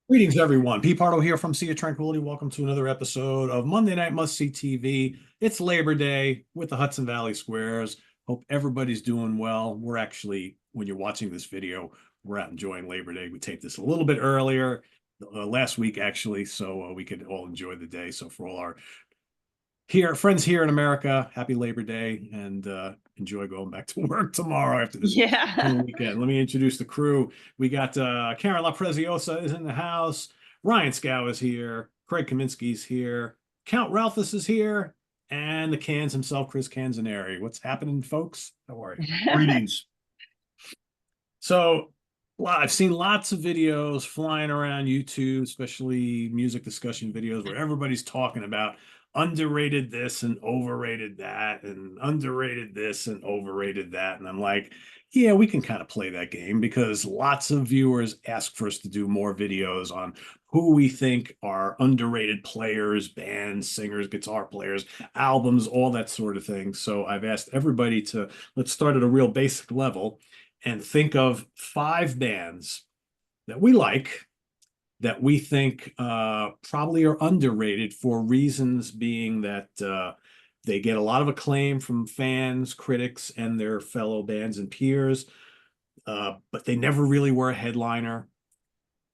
Greetings, everyone. P. Pardo here from Sea of Tranquility. Welcome to another episode of Monday Night Must See TV. It's Labor Day with the Hudson Valley Squares. Hope everybody's doing well. We're actually, when you're watching this video, we're out enjoying Labor Day. We taped this a little bit earlier, last week actually, so we could all enjoy the day. So for all our friends here in America, happy Labor Day, and enjoy going back to work tomorrow after this weekend. Let me introduce the crew. We got Karen La Preziosa is in the house. Ryan Scow is here. Craig Kaminsky's here. Count Ralphus is here. And the Cans himself, Chris Canzaneri. What's happening, folks? How are you? Greetings. So I've seen lots of videos flying around YouTube, especially music discussion videos where everybody's talking about underrated this and overrated that and underrated this and overrated that. And I'm like, yeah, we can kind of play that game because lots of viewers ask for us to do more videos on who we think are underrated players, bands, singers, guitar players, albums, all that sort of thing. So I've asked everybody to, let's start at a real basic level and think of 5 bands that we like, that we think probably are underrated for reasons being that they get a lot of acclaim from fans, critics, and their fellow bands and peers, but they never really were a headliner.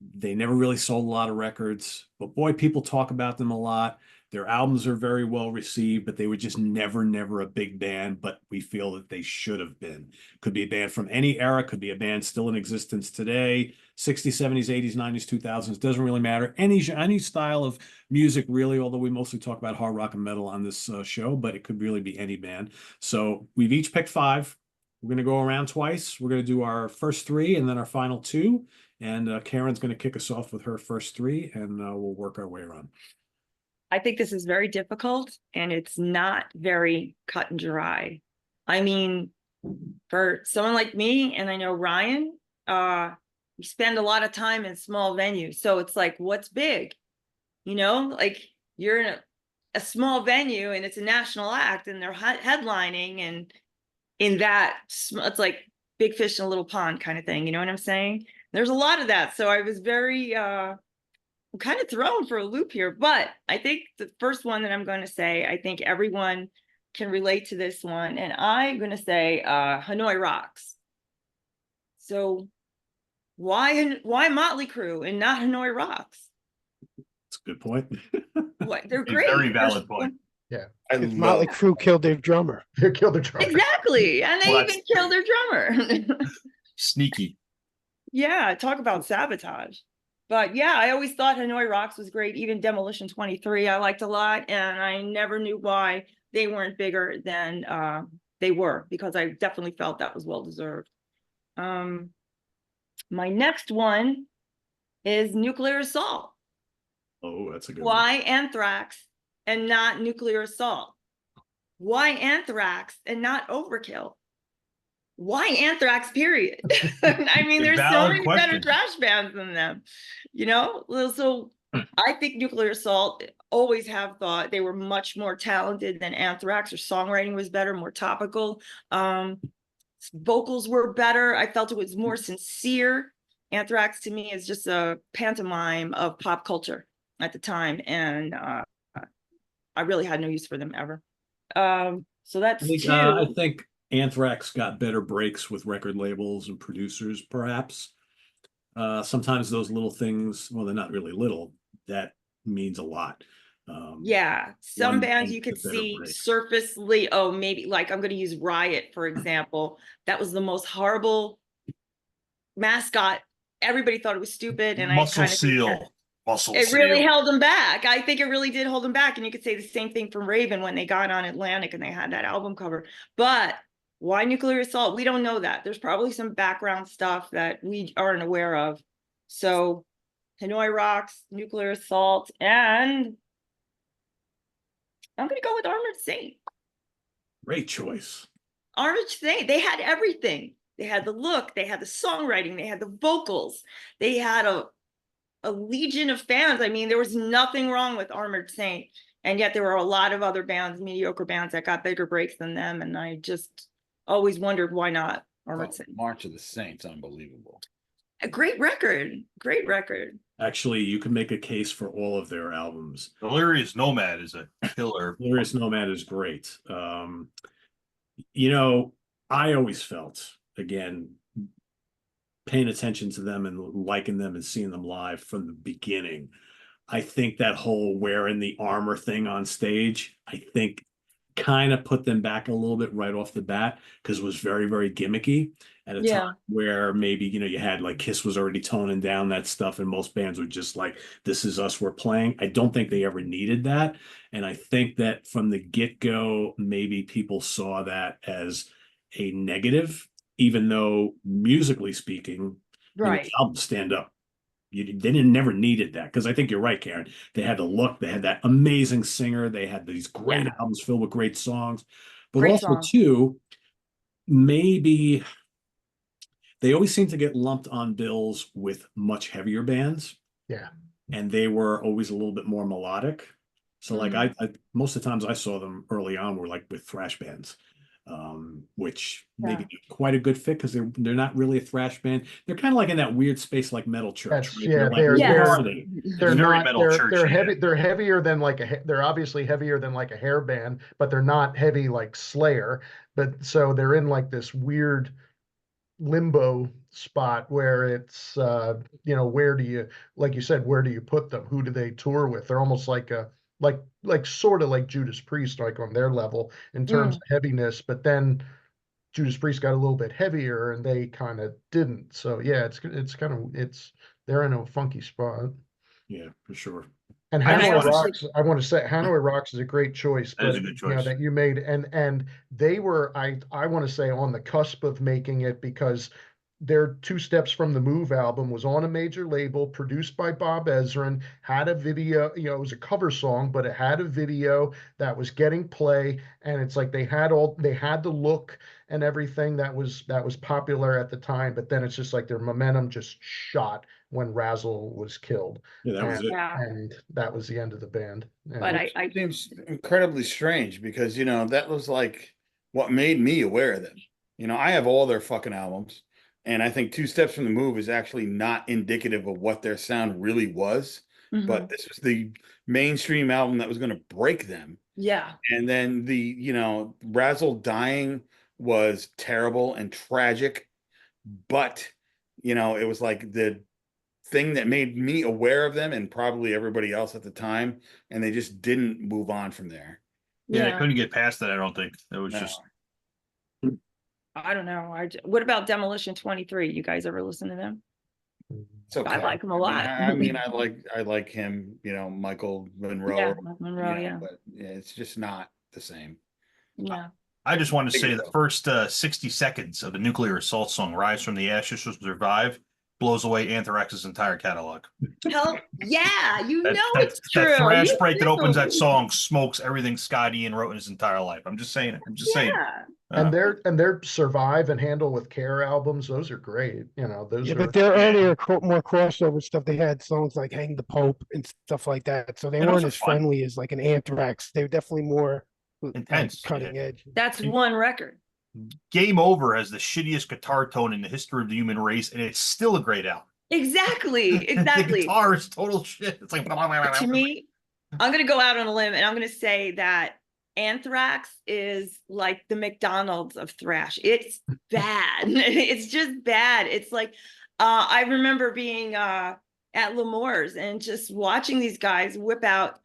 They never really sold a lot of records, but boy, people talk about them a lot. Their albums are very well received, but they were just never a big band, but we feel that they should have been. Could be a band from any era, could be a band still in existence today, 60s, 70s, 80s, 90s, 2000s, doesn't really matter. Any style of music, really, although we mostly talk about hard rock and metal on this show, but it could really be any band. So we've each picked 5. We're going to go around twice. We're going to do our first 3 and then our final 2. And Karen's going to kick us off with her first 3, and we'll work our way around. I think this is very difficult and it's not very cut and dry. I mean, for someone like me, and I know Ryan, we spend a lot of time in small venues. So it's like, what's big? You know, like you're in a small venue and it's a national act and they're headlining, and in that, it's like big fish in a little pond kind of thing. You know what I'm saying? There's a lot of that. So I was very, I'm kind of thrown for a loop here, but I think the first one that I'm going to say, I think everyone can relate to this one. And I'm going to say Hanoi Rocks. So why Motley Crue and not Hanoi Rocks? That's a good point. What, they're great. Very valid point. Yeah, Motley Crue killed their drummer. They killed their drummer. Exactly. And they even killed their drummer. Sneaky. Yeah, talk about sabotage. But yeah, I always thought Hanoi Rocks was great. Even Demolition 23 I liked a lot, and I never knew why they weren't bigger than they were, because I definitely felt that was well deserved. My next one is Nuclear Assault. Oh, that's a good Why one. Anthrax and not Nuclear Assault? Why Anthrax and not Overkill? Why Anthrax, period? I mean, there's so many better thrash bands than them, you know? So I think Nuclear Assault always have thought they were much more talented than Anthrax. Their songwriting was better, more topical. Vocals were better. I felt it was more sincere. Anthrax to me is just a pantomime of pop culture at the time. And I really had no use for them ever. So that's 2. I think Anthrax got better breaks with record labels and producers, perhaps. Sometimes those little things, well, they're not really little. That means a lot. Yeah, some bands you could see surfacely, oh, maybe like I'm going to use Riot, for example. That was the most horrible mascot. Everybody thought it was stupid. And Muscle Seal. It really held them back. I think it really did hold them back. And you could say the same thing from Raven when they got on Atlantic and they had that album cover. But why Nuclear Assault? We don't know that. There's probably some background stuff that we aren't aware of. So Hanoi Rocks, Nuclear Assault, and I'm going to go with Armored Saint. Great choice. Armored Saint, they had everything. They had the look, they had the songwriting, they had the vocals, they had a legion of fans. I mean, there was nothing wrong with Armored Saint. And yet there were a lot of other bands, mediocre bands, that got bigger breaks than them. And I just always wondered why not Armored Saint. March of the Saints, unbelievable. A great record, great record. Actually, you can make a case for all of their albums. Delirious Nomad is a killer. Glorious Nomad is great. You know, I always felt, again, paying attention to them and liking them and seeing them live from the beginning. I think that whole wearing the armor thing on stage, I think kind of put them back a little bit right off the bat because it was very, very gimmicky at a Yeah. time where maybe, you know, you had like Kiss was already toning down that stuff and most bands were just like, this is us, we're playing. I don't think they ever needed that. And I think that from the get-go, maybe people saw that as a negative, even though musically speaking, you know, Right. the albums stand up. They didn't never needed that because I think you're right, Karen. They had the look, they had that amazing singer, they had these great Yeah. albums filled with great songs, but Great also songs. too, maybe they always seem to get lumped on bills with much heavier bands. Yeah. And they were always a little bit more melodic. So like I most of the times I saw them early on were like with thrash bands. Which maybe quite a good fit because they're not really a thrash band. They're kind of like in that weird space like Metal Church. That's, right? yeah, They're like they're melodic. they're Very not metal they're churchy, they're yeah. heavy, they're heavier than like they're obviously heavier than like a hair band, but they're not heavy like Slayer. But so they're in like this weird limbo spot where it's you know, where do you, like you said, where do you put them? Who do they tour with? They're almost like a like sort of like Judas Priest, like on their level in terms of heaviness, but then Judas Priest got a little bit heavier and they kind of didn't. So yeah, it's kind of they're in a funky spot. Yeah, for sure. And I just Hanoi wanna say- Rocks, I want to say Hanoi Rocks is a great choice, That is but a good you know choice. that you made, and they were, I want to say, on the cusp of making it because their Two Steps from the Move album was on a major label, produced by Bob Ezrin, had a video, you know, it was a cover song, but it had a video that was getting play, and it's like they had the look and everything that was popular at the time, but then it's just like their momentum just shot when Razzle was killed. Yeah, that was it. Yeah. And that was the end of the band. And But I It seems incredibly strange because, you know, that was like what made me aware of them. You know, I have all their fucking albums, and I think Two Steps from the Move is actually not indicative of what their sound really was. But this was the mainstream album that was going to break them. yeah. And then the, you know, Razzle dying was terrible and tragic, but, you know, it was like the thing that made me aware of them and probably everybody else at the time, and they just didn't move on from there. Yeah, they Yeah. couldn't get past that. I don't think it was No. just. I don't know. What about Demolition 23? You guys ever listen to them? It's okay. I like him a I mean, lot. I like him, you know, Michael Monroe. Yeah, or, Mike Monroe, you know, yeah. but yeah, it's just not the same. Yeah. I just want to say Figure the so. first 60 seconds of the Nuclear Assault song "Rise from the Ashes to Survive" blows away Anthrax's entire catalog. Hell yeah, you That, know that, it's true. that thrash You break that do. opens that song smokes everything Scott Ian wrote in his entire life. I'm just saying it. I'm just saying it. Yeah. and their Survive and Handle with Care albums, those are great. You know, those Yeah, are but their earlier more crossover stuff, they had songs like Hang the Pope and stuff like that. So they And those weren't are as fun. friendly as like an Anthrax. They were definitely more Intense, cutting edge. That's one record. Game Over has the shittiest guitar tone in the history of the human race, and it's still a great album. Exactly. The Exactly. guitar is total shit. It's like To me, I'm gonna go out on a limb and I'm gonna say that Anthrax is like the McDonald's of thrash. It's bad. It's just bad. It's like I remember being at L'Amour's and just watching these guys whip out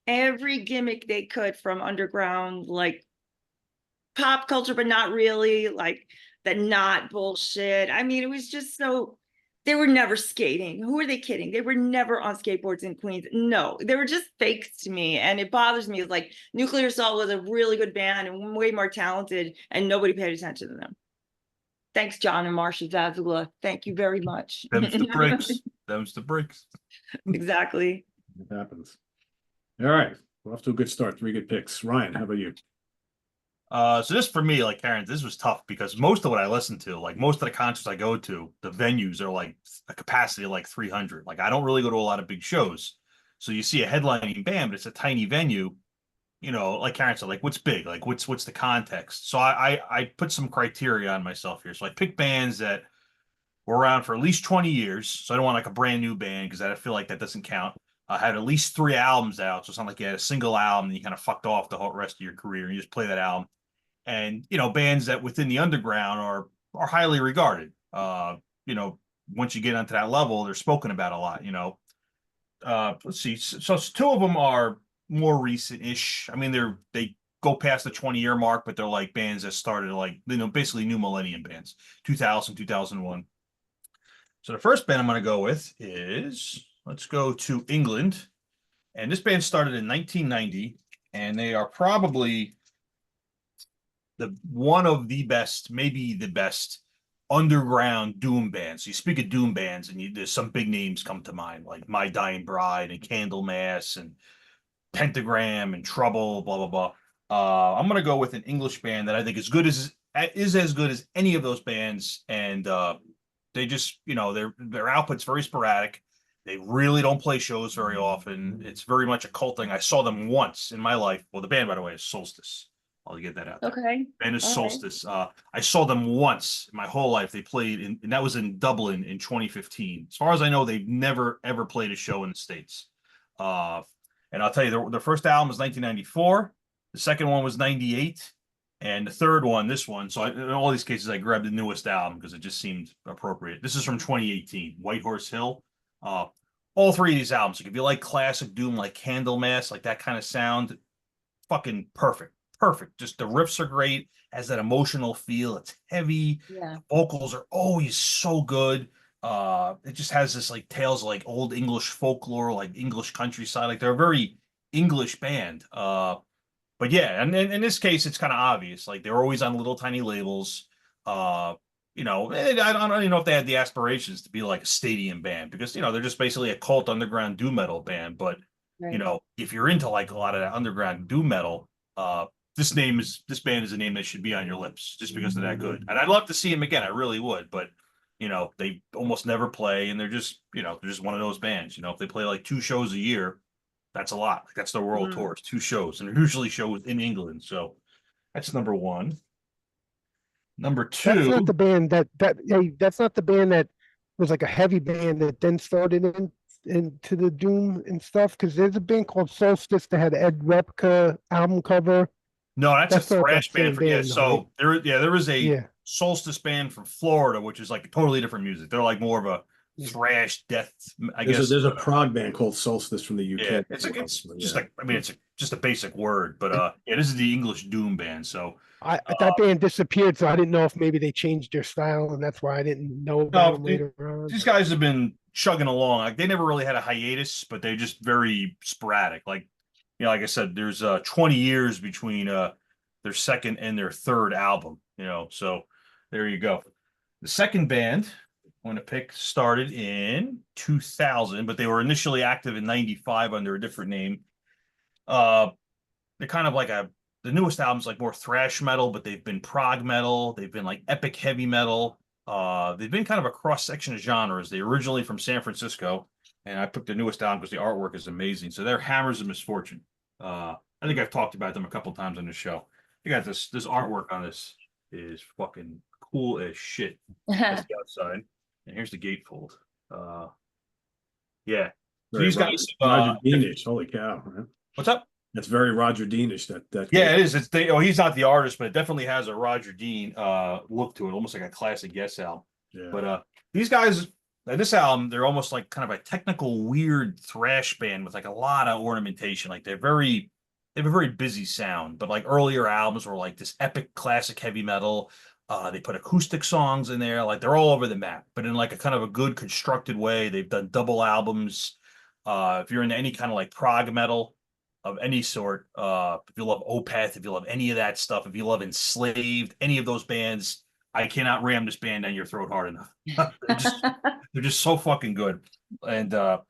every gimmick they could from underground, like pop culture, but not really, like the not bullshit. I mean, it was just so. They were never skating. Who are they kidding? They were never on skateboards in Queens. No, they were just fakes to me. And it bothers me. Like Nuclear Assault was a really good band and way more talented, and nobody paid attention to them. Thanks, John and Marcia Zazula. Thank you very much. Them's the breaks. Them's the breaks. Exactly. It happens. All right. We're off to a good start. 3 good picks. Ryan, how about you? So this for me, like Karen, this was tough because most of what I listen to, like most of the concerts I go to, the venues are like a capacity of like 300. Like I don't really go to a lot of big shows. So you see a headlining band, but it's a tiny venue. You know, like Karen said, like what's big? Like what's the context? So I put some criteria on myself here. So I pick bands that were around for at least 20 years. So I don't want like a brand new band because I feel like that doesn't count. Had at least 3 albums out. So it's not like you had a single album and you kind of fucked off the whole rest of your career and you just play that album. And, you know, bands that within the underground are highly regarded. You know, once you get onto that level, they're spoken about a lot, you know. Let's see. So 2 of them are more recent-ish. I mean, they go past the 20-year mark, but they're like bands that started like, you know, basically new millennium bands, 2000, 2001. So the first band I'm going to go with is, let's go to England. And this band started in 1990, and they are probably one of the best, maybe the best underground doom bands. So you speak of doom bands, and there's some big names come to mind, like My Dying Bride and Candlemass and Pentagram and Trouble, blah blah blah. I'm gonna go with an English band that I think is as good as any of those bands, and they just, you know, their output's very sporadic. They really don't play shows very often. It's very much a cult thing. I saw them once in my life. Well, the band, by the way, is Solstice. I'll get that out there. Okay. Band is All right. Solstice. I saw them once in my whole life. They played and that was in Dublin in 2015. As far as I know, they've never ever played a show in the States. And I'll tell you, their first album was 1994. The second one was 98. And the third one, this one. So in all these cases, I grabbed the newest album because it just seemed appropriate. This is from 2018, White Horse Hill. All 3 of these albums, like if you like classic doom, like Candlemass, like that kind of sound, fucking perfect. Perfect. Just the riffs are great, has that emotional feel. It's heavy. Yeah. The vocals are always so good. It just has this like tales of like old English folklore, like English countryside. Like they're a very English band. But yeah, and in this case, it's kind of obvious. Like they're always on little tiny labels. You know, I don't even know if they had the aspirations to be like a stadium band because, you know, they're just basically a cult underground doom metal band. But, Right. you know, if you're into like a lot of that underground doom metal, this band is a name that should be on your lips just because they're that good. And I'd love to see them again. I really would. But, you know, they almost never play and they're just, you know, they're just one of those bands. You know, if they play like 2 shows a year, that's a lot. Like, that's their world tours, 2 shows, and they're usually shows in England. So that's number 1. Number 2. That's not the band hey, that's not the band that was like a heavy band that then started into the doom and stuff. Because there's a band called Solstice that had Ed Repka album cover. No, that's a That's not thrash that same band. Yeah, band, so there is a Yeah. Solstice band from Florida, which is like totally different music. They're like more of a thrash death, I guess. There's a prog band called Solstice from the UK. Yeah, it's just like, I mean, it's just a basic word, but yeah, this is the English doom band. So That band disappeared, so I didn't know if maybe they changed their style, and that's why I didn't know about them later on. these guys have been chugging along. Like they never really had a hiatus, but they're just very sporadic. Like, you know, like I said, there's 20 years between their second and their third album, you know, so there you go. The second band I'm going to pick started in 2000, but they were initially active in 95 under a different name. They're kind of like the newest album's like more thrash metal, but they've been prog metal. They've been like epic heavy metal. They've been kind of a cross section of genres. They originally from San Francisco, and I picked the newest album because the artwork is amazing. So they're Hammers of Misfortune. I think I've talked about them a couple times on the show. You got this artwork on this is fucking cool as shit. That's the outside, and here's the gatefold. Yeah. So these guys, Roger Deanish. Holy cow, man. What's up? That's very Roger Deanish. That Yeah, it is. He's not the artist, but it definitely has a Roger Dean look to it, almost like a classic Yes album. Yeah. But these guys, this album, they're almost like kind of a technical, weird thrash band with like a lot of ornamentation. Like they have a very busy sound, but like earlier albums were like this epic classic heavy metal. They put acoustic songs in there, like they're all over the map, but in like a kind of a good constructed way. They've done double albums. If you're into any kind of like prog metal of any sort, if you love Opeth, if you love any of that stuff, if you love Enslaved, any of those bands, I cannot ram this band down your throat hard enough. They're just so fucking good. And but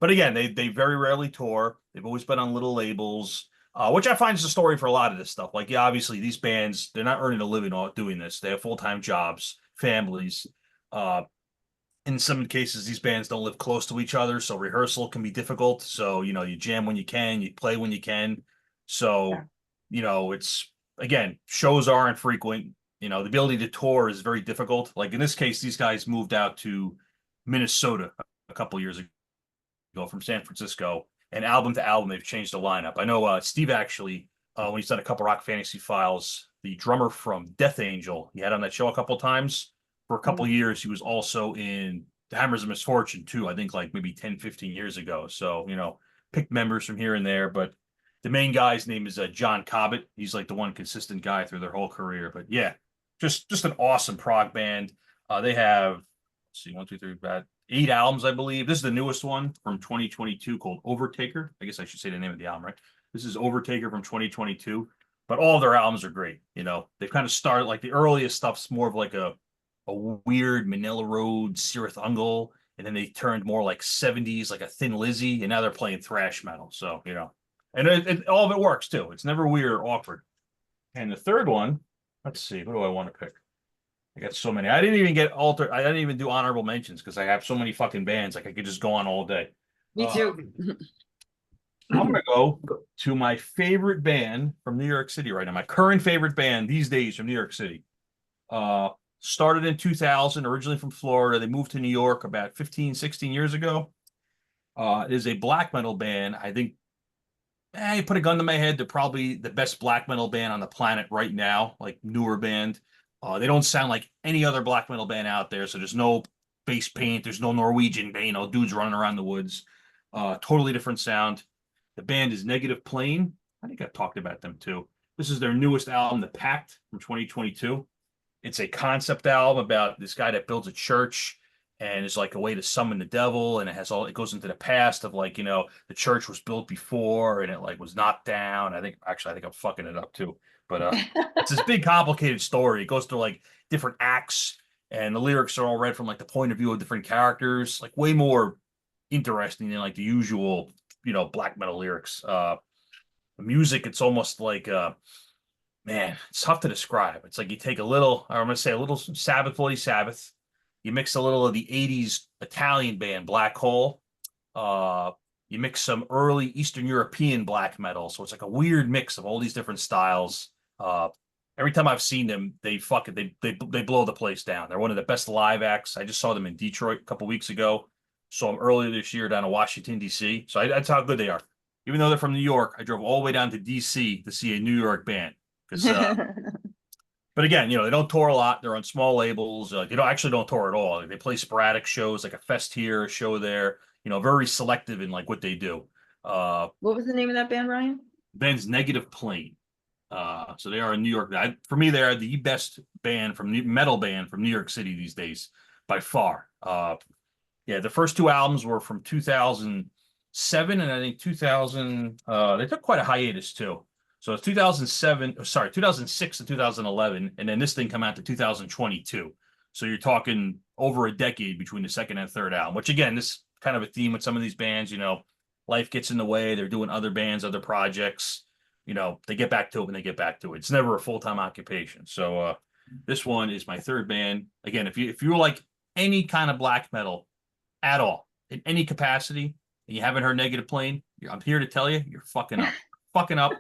again, they very rarely tour. They've always been on little labels. Which I find is the story for a lot of this stuff. Like, yeah, obviously these bands, they're not earning a living doing this. They have full-time jobs, families. In some cases, these bands don't live close to each other, so rehearsal can be difficult. So, you know, you jam when you can, you play when you can. So, you know, it's, again, shows aren't frequent. You know, the ability to tour is very difficult. Like in this case, these guys moved out to Minnesota a couple years ago from San Francisco, and album to album, they've changed the lineup. I know Steve actually, when he's done a couple Rock Fantasy Files, the drummer from Death Angel, he had on that show a couple times. For a couple years, he was also in the Hammers of Misfortune too, I think like maybe 10, 15 years ago. So, you know, picked members from here and there, but the main guy's name is John Cobbett. He's like the one consistent guy through their whole career. But yeah, just an awesome prog band. They have, let's see, 1, 2, 3, about 8 albums, I believe. This is the newest one from 2022 called Overtaker. I guess I should say the name of the album, right? This is Overtaker from 2022. But all their albums are great. You know, they've kind of started like the earliest stuff's more of like a weird Manila Road, Sirith Ungol, and then they turned more like 70s, like a Thin Lizzy, and now they're playing thrash metal. So, you know, and all of it works too. It's never weird or awkward. And the third one, let's see, who do I want to pick? I got so many. I didn't even do honorable mentions because I have so many fucking bands. Like I could just go on all day. Me too. I'm gonna go to my favorite band from New York City right now. My current favorite band these days from New York City. Started in 2000, originally from Florida. They moved to New York about 15, 16 years ago. It is a black metal band. I think, you put a gun to my head, they're probably the best black metal band on the planet right now, like newer band. They don't sound like any other black metal band out there. So there's no face paint. There's no Norwegian, you know, dudes running around the woods. Totally different sound. The band is Negative Plane. I think I've talked about them too. This is their newest album, The Pact, from 2022. It's a concept album about this guy that builds a church and it's like a way to summon the devil. And it goes into the past of like, you know, the church was built before and it like was knocked down. I think I'm fucking it up too. But it's this big complicated story. It goes through like different acts and the lyrics are all read from like the point of view of different characters, like way more interesting than like the usual, you know, black metal lyrics. The music, it's almost like man, it's tough to describe. It's like you take a little Sabbath, Bloody Sabbath. You mix a little of the 80s Italian band Black Hole. You mix some early Eastern European black metal. So it's like a weird mix of all these different styles. Every time I've seen them, they blow the place down. They're one of the best live acts. I just saw them in Detroit a couple weeks ago. Saw them earlier this year down in Washington, D.C. So that's how good they are. Even though they're from New York, I drove all the way down to D.C. to see a New York band. But again, you know, they don't tour a lot. They're on small labels. They don't tour at all. Like, they play sporadic shows, like a fest here, a show there. You know, very selective in like what they do. What was the name of that band, Ryan? Band's Negative Plane. So they are in New York. For me, they are the best metal band from New York City these days by far. Yeah, the first 2 albums were from 2007 and I think 2000. They took quite a hiatus too. So it's 2006 to 2011, and then this thing come out to 2022. So you're talking over a decade between the second and third album, which again, this kind of a theme with some of these bands, you know, life gets in the way. They're doing other bands, other projects, you know, they get back to it when they get back to it. It's never a full-time occupation. So this one is my third band. Again, if you like any kind of black metal at all, in any capacity, and you haven't heard Negative Plane, I'm here to tell you, you're fucking up. Fucking up.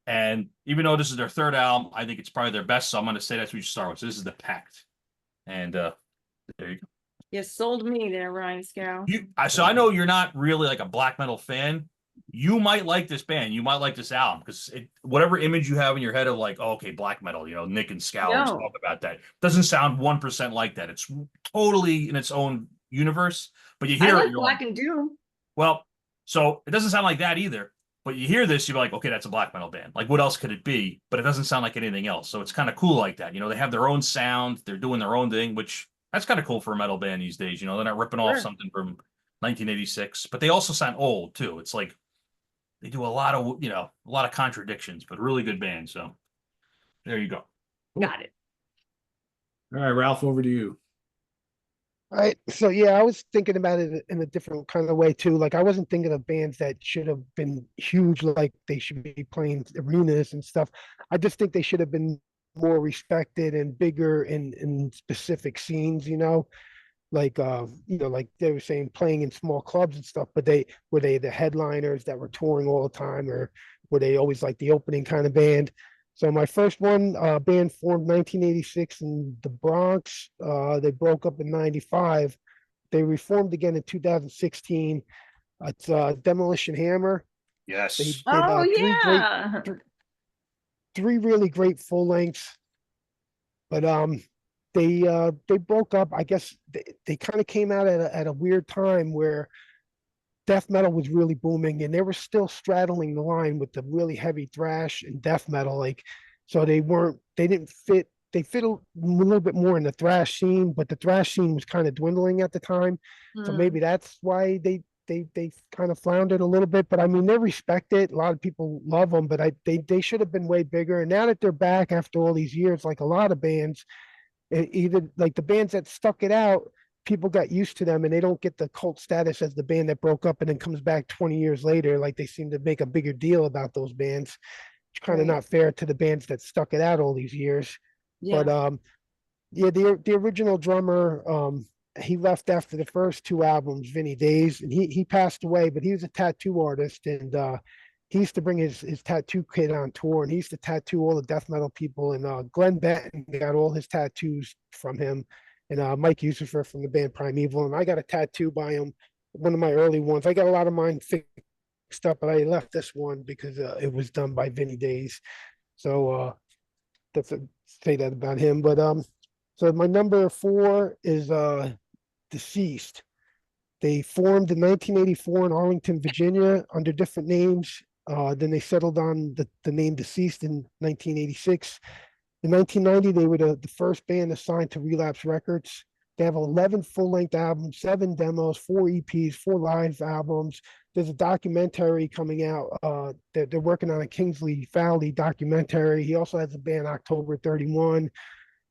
And even though this is their third album, I think it's probably their best. So I'm going to say that's what you start with. So this is The Pact. And there you go. You sold me there, Ryan Scow. So I know you're not really like a black metal fan. You might like this band. You might like this album because whatever image you have in your head of like, oh, okay, black metal, you know, Nick and Scow talk about that. Doesn't sound 1% like that. It's totally in its own universe. But you hear I it. like Black and Doom. Well, so it doesn't sound like that either. But you hear this, you're like, okay, that's a black metal band. Like, what else could it be? But it doesn't sound like anything else. So it's kind of cool like that. You know, they have their own sound. They're doing their own thing, which that's kind of cool for a metal band these days. You know, they're not ripping off something from 1986. But they also sound old, too. It's like they do a lot of contradictions, but really good band. So there you go. Got it. All right, Ralph, over to you. All right. So yeah, I was thinking about it in a different kind of way too. Like I wasn't thinking of bands that should have been huge, like they should be playing arenas and stuff. I just think they should have been more respected and bigger in specific scenes, you know. Like like they were saying, playing in small clubs and stuff, but were they the headliners that were touring all the time, or were they always like the opening kind of band? So my first one, band formed 1986 in the Bronx. They broke up in 95. They reformed again in 2016. It's Demolition Hammer. Yes. They did Oh, three yeah. three really great full lengths. But they broke up. I guess they kind of came out at a weird time where death metal was really booming, and they were still straddling the line with the really heavy thrash and death metal. Like, so they didn't fit. They fit a little bit more in the thrash scene, but the thrash scene was kind of dwindling at the time. So Mm. maybe that's why they kind of floundered a little bit. But I mean, they respect it. A lot of people love them, but they should have been way bigger. And now that they're back after all these years, like a lot of bands, either like the bands that stuck it out, people got used to them and they don't get the cult status as the band that broke up and then comes back 20 years later. Like they seem to make a bigger deal about those bands. It's kind of Right. not fair to the bands that stuck it out all these years. Yeah. But yeah, the original drummer, he left after the first two albums, Vinny Days, and he passed away, but he was a tattoo artist, and he used to bring his tattoo kit on tour, and he used to tattoo all the death metal people. And Glenn Benton got all his tattoos from him, and Mike Lucifer from the band Primeval, and I got a tattoo by him, one of my early ones. I got a lot of mine fixed up, but I left this one because it was done by Vinny Days. So that's say that about him. But so my number 4 is Deceased. They formed in 1984 in Arlington, Virginia, under different names. Then they settled on the name Deceased in 1986. In 1990, they were the first band assigned to Relapse Records. They have 11 full-length albums, 7 demos, 4 EPs, 4 live albums. There's a documentary coming out. They're working on a Kingsley Fowley documentary. He also has a band, October 31.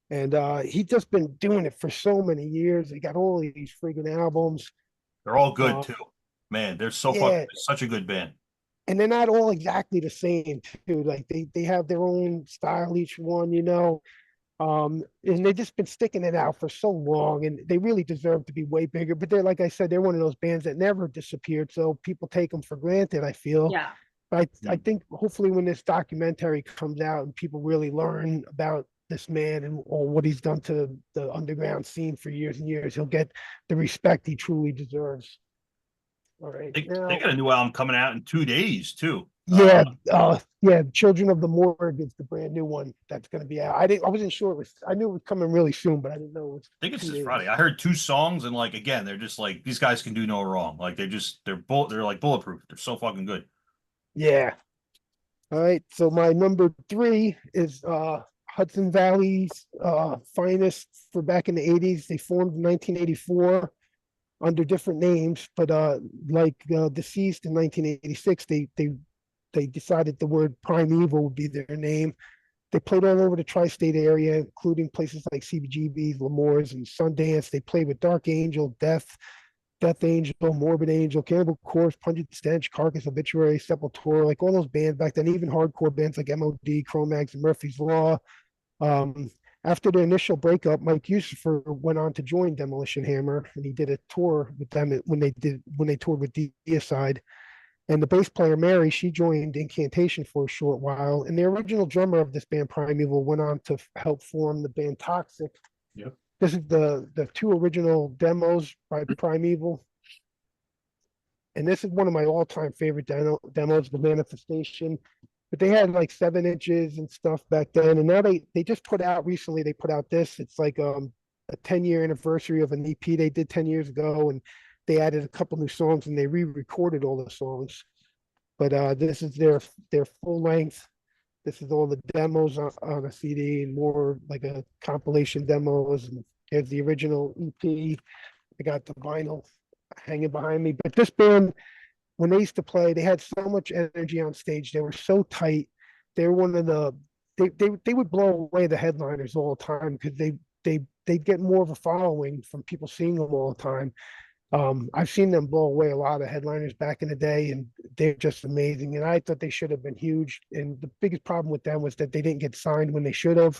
And he's just been doing it for so many years. They got all these freaking albums. They're all good Uh, too. Man, they're so yeah. fucking such a good band. And they're not all exactly the same too. Like they have their own style, each one, you know. And they've just been sticking it out for so long, and they really deserve to be way bigger. But they're, like I said, they're one of those bands that never disappeared, so people take them for granted, I feel. Yeah. But I think hopefully when this documentary comes out and people really learn about this man and or what he's done to the underground scene for years and years, he'll get the respect he truly deserves. All right. They Now, got a new album coming out in 2 days too. yeah, Children of the Morgue is the brand new one that's going to be out. I wasn't sure it was. I knew it was coming really soon, but I didn't know it was. I think it's 2 just days. Friday. I heard 2 songs and like again, they're just like these guys can do no wrong. Like they're like bulletproof. They're so fucking good. Yeah. All right. So my number 3 is Hudson Valley's finest for back in the 80s. They formed in 1984 under different names, but like Deceased in 1986, they decided the word Primeval would be their name. They played all over the tri-state area, including places like CBGB's, Lemore's, and Sundance. They played with Dark Angel, Death Angel, Morbid Angel, Cannibal Corpse, Pungent Stench, Carcass, Obituary, Sepultura, like all those bands back then, even hardcore bands like MOD, Cro-Mags, and Murphy's Law. After the initial breakup, Mike Lucifer went on to join Demolition Hammer, and he did a tour with them when they toured with Deicide. And the bass player Mary, she joined Incantation for a short while. And the original drummer of this band, Primeval, went on to help form the band Toxic. Yep. This is the 2 original demos by Primeval. And this is one of my all-time favorite demos, The Manifestation. But they had like 7 inches and stuff back then. And now they just put out recently, they put out this. It's like a 10-year anniversary of an EP they did 10 years ago. And they added a couple new songs and they re-recorded all the songs. But this is their full length. This is all the demos on a CD and more like a compilation demos. And here's the original EP. I got the vinyl hanging behind me. But this band, when they used to play, they had so much energy on stage. They were so tight. They were one of the they would blow away the headliners all the time because they'd get more of a following from people seeing them all the time. I've seen them blow away a lot of headliners back in the day, and they're just amazing. And I thought they should have been huge. And the biggest problem with them was that they didn't get signed when they should have.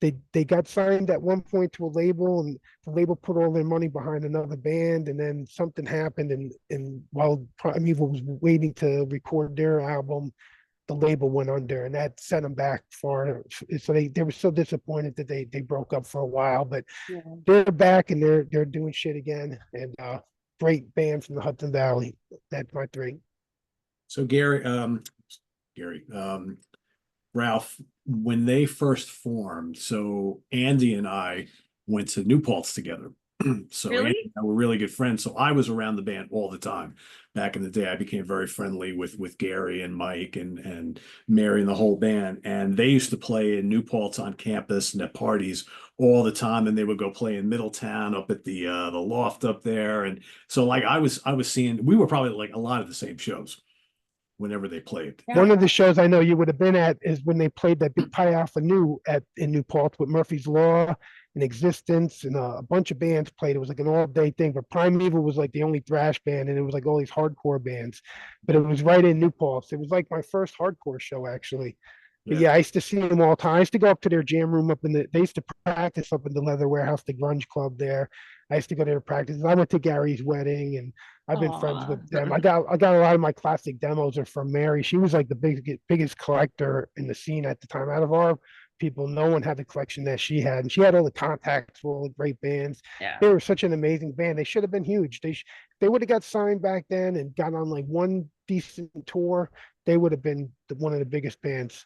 They got signed at one point to a label, and the label put all their money behind another band, and then something happened. And while Primeval was waiting to record their album, the label went under, and that set them back far. So they were so disappointed that they broke up for a while, but Yeah. they're back and they're doing shit again. And great band from the Hudson Valley. That's my three. So Ralph, when they first formed, so Andy and I went to New Paltz together. So Really? Andy and I were really good friends. So I was around the band all the time. Back in the day, I became very friendly with Gary and Mike and Mary and the whole band. And they used to play in New Paltz on campus and at parties all the time. And they would go play in Middletown up at the loft up there. And so like I was seeing, we were probably like a lot of the same shows whenever they played. Yeah. One of the shows I know you would have been at is when they played that big Pi Alpha Nu in New Paltz with Murphy's Law and Existence, and a bunch of bands played. It was like an all-day thing, but Primeval was like the only thrash band, and it was like all these hardcore bands. But it was right in New Paltz. It was like my first hardcore show, actually. But yeah, I used to see them all the time. I used to go up to their jam room they used to practice up in the Leather Warehouse, the grunge club there. I used to go there to practice. I went to Gary's wedding, and I've been friends with them. I got a lot of my classic demos are from Mary. She was like the biggest collector in the scene at the time. Out of our people, no one had the collection that she had, and she had all the contacts for all the great bands. Yeah. They were such an amazing band. They should have been huge. They would have got signed back then and got on like one decent tour. They would have been one of the biggest bands.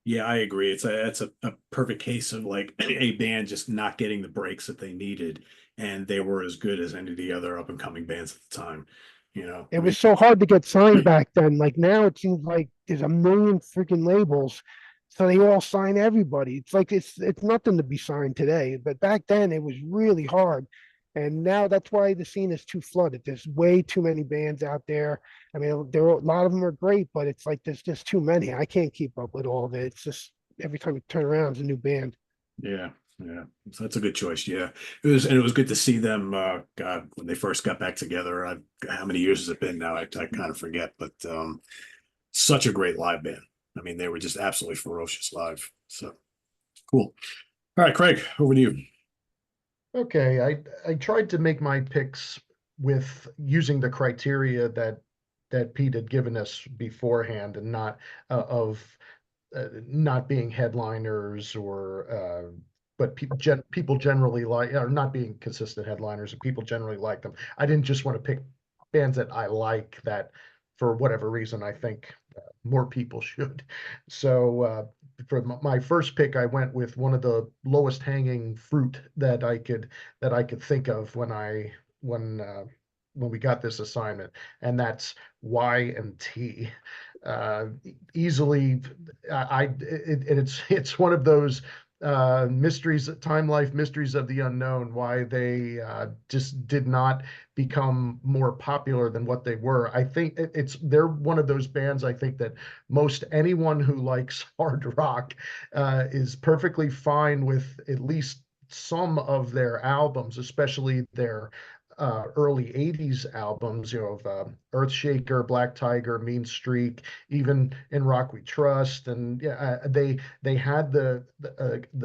Yeah, I agree. It's a perfect case of like a band just not getting the breaks that they needed, and they were as good as any of the other up and coming bands at the time. You know, It was so hard to get signed back then. Like now, it seems like there's a million freaking labels, so they all sign everybody. It's like it's nothing to be signed today, but back then it was really hard. And now that's why the scene is too flooded. There's way too many bands out there. I mean, a lot of them are great, but it's like there's just too many. I can't keep up with all of it. It's just every time you turn around, it's a new band. Yeah, yeah. So that's a good choice. Yeah, it was good to see them. God, when they first got back together, how many years has it been now? I kind of forget, but such a great live band. I mean, they were just absolutely ferocious live. So cool. All right, Craig, over to you. Okay, I tried to make my picks with using the criteria that Pete had given us beforehand, and not not being headliners or but people generally like, or not being consistent headliners, and people generally like them. I didn't just want to pick bands that I like that for whatever reason I think more people should. So for my first pick, I went with one of the lowest hanging fruit that I could think of when we got this assignment, and that's Y and T. Easily, it's one of those mysteries, time life mysteries of the unknown, why they just did not become more popular than what they were. I think they're one of those bands, I think, that most anyone who likes hard rock is perfectly fine with at least some of their albums, especially their early 80s albums, of Earthshaker, Black Tiger, Mean Streak, even In Rock We Trust. And yeah, they had the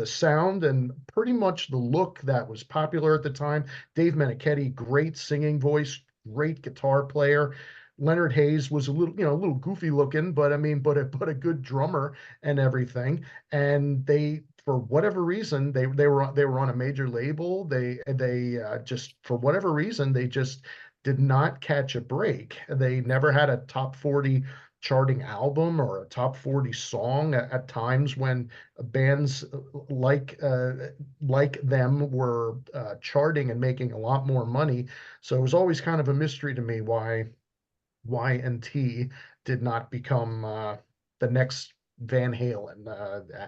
sound and pretty much the look that was popular at the time. Dave Meniketti, great singing voice, great guitar player. Leonard Hayes was a little goofy looking, but I mean, but a good drummer and everything. And they, for whatever reason, they were on a major label. They just, for whatever reason, they just did not catch a break. They never had a top 40 charting album or a top 40 song at times when bands like them were charting and making a lot more money. So it was always kind of a mystery to me why Y&T did not become the next Van Halen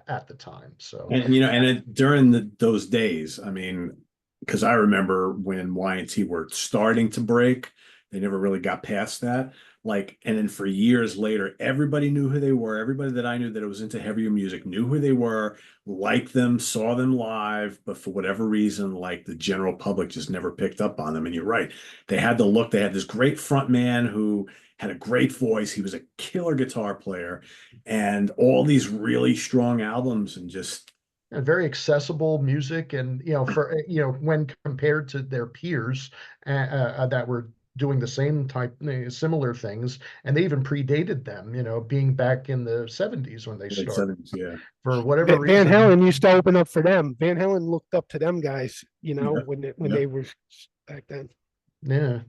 at the time. So, And you know, and during those days, I mean, because I remember when Y&T were starting to break, they never really got past that. Like, and then for years later, everybody knew who they were. Everybody that I knew that was into heavier music knew who they were, liked them, saw them live, but for whatever reason, like the general public just never picked up on them. And you're right. They had the look. They had this great front man who had a great voice. He was a killer guitar player, and all these really strong albums, and just and very accessible music. And for when compared to their peers that were doing the same type, similar things, and they even predated them, being back in the 70s when they Late started. 70s, yeah. For whatever Van reason. Halen used to open up for them. Van Halen looked up to them guys, Yeah, when yeah. they were back then. Yeah.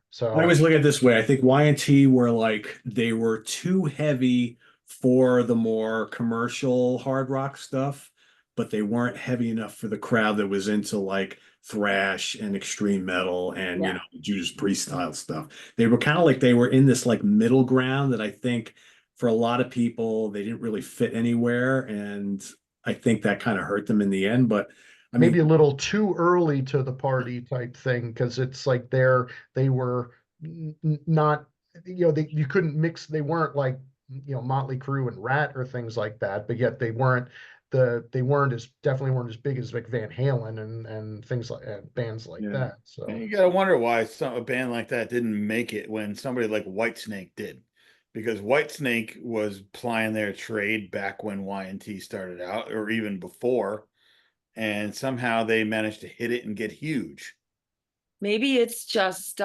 So I always look at it this way. I think Y&T were like they were too heavy for the more commercial hard rock stuff, but they weren't heavy enough for the crowd that was into like thrash and extreme metal and Yeah. Judas Priest style stuff. They were kind of like they were in this like middle ground that I think for a lot of people they didn't really fit anywhere, and I think that kind of hurt them in the end. But I maybe a mean, little too early to the party type thing, because it's like they were not, you couldn't mix, they weren't like, Motley Crue and Rat or things like that, but yet they weren't definitely weren't as big as like Van Halen and things like bands like Yeah. that. So And you gotta wonder why a band like that didn't make it when somebody like Whitesnake did, because Whitesnake was plying their trade back when Y&T started out, or even before, and somehow they managed to hit it and get huge. Maybe it's just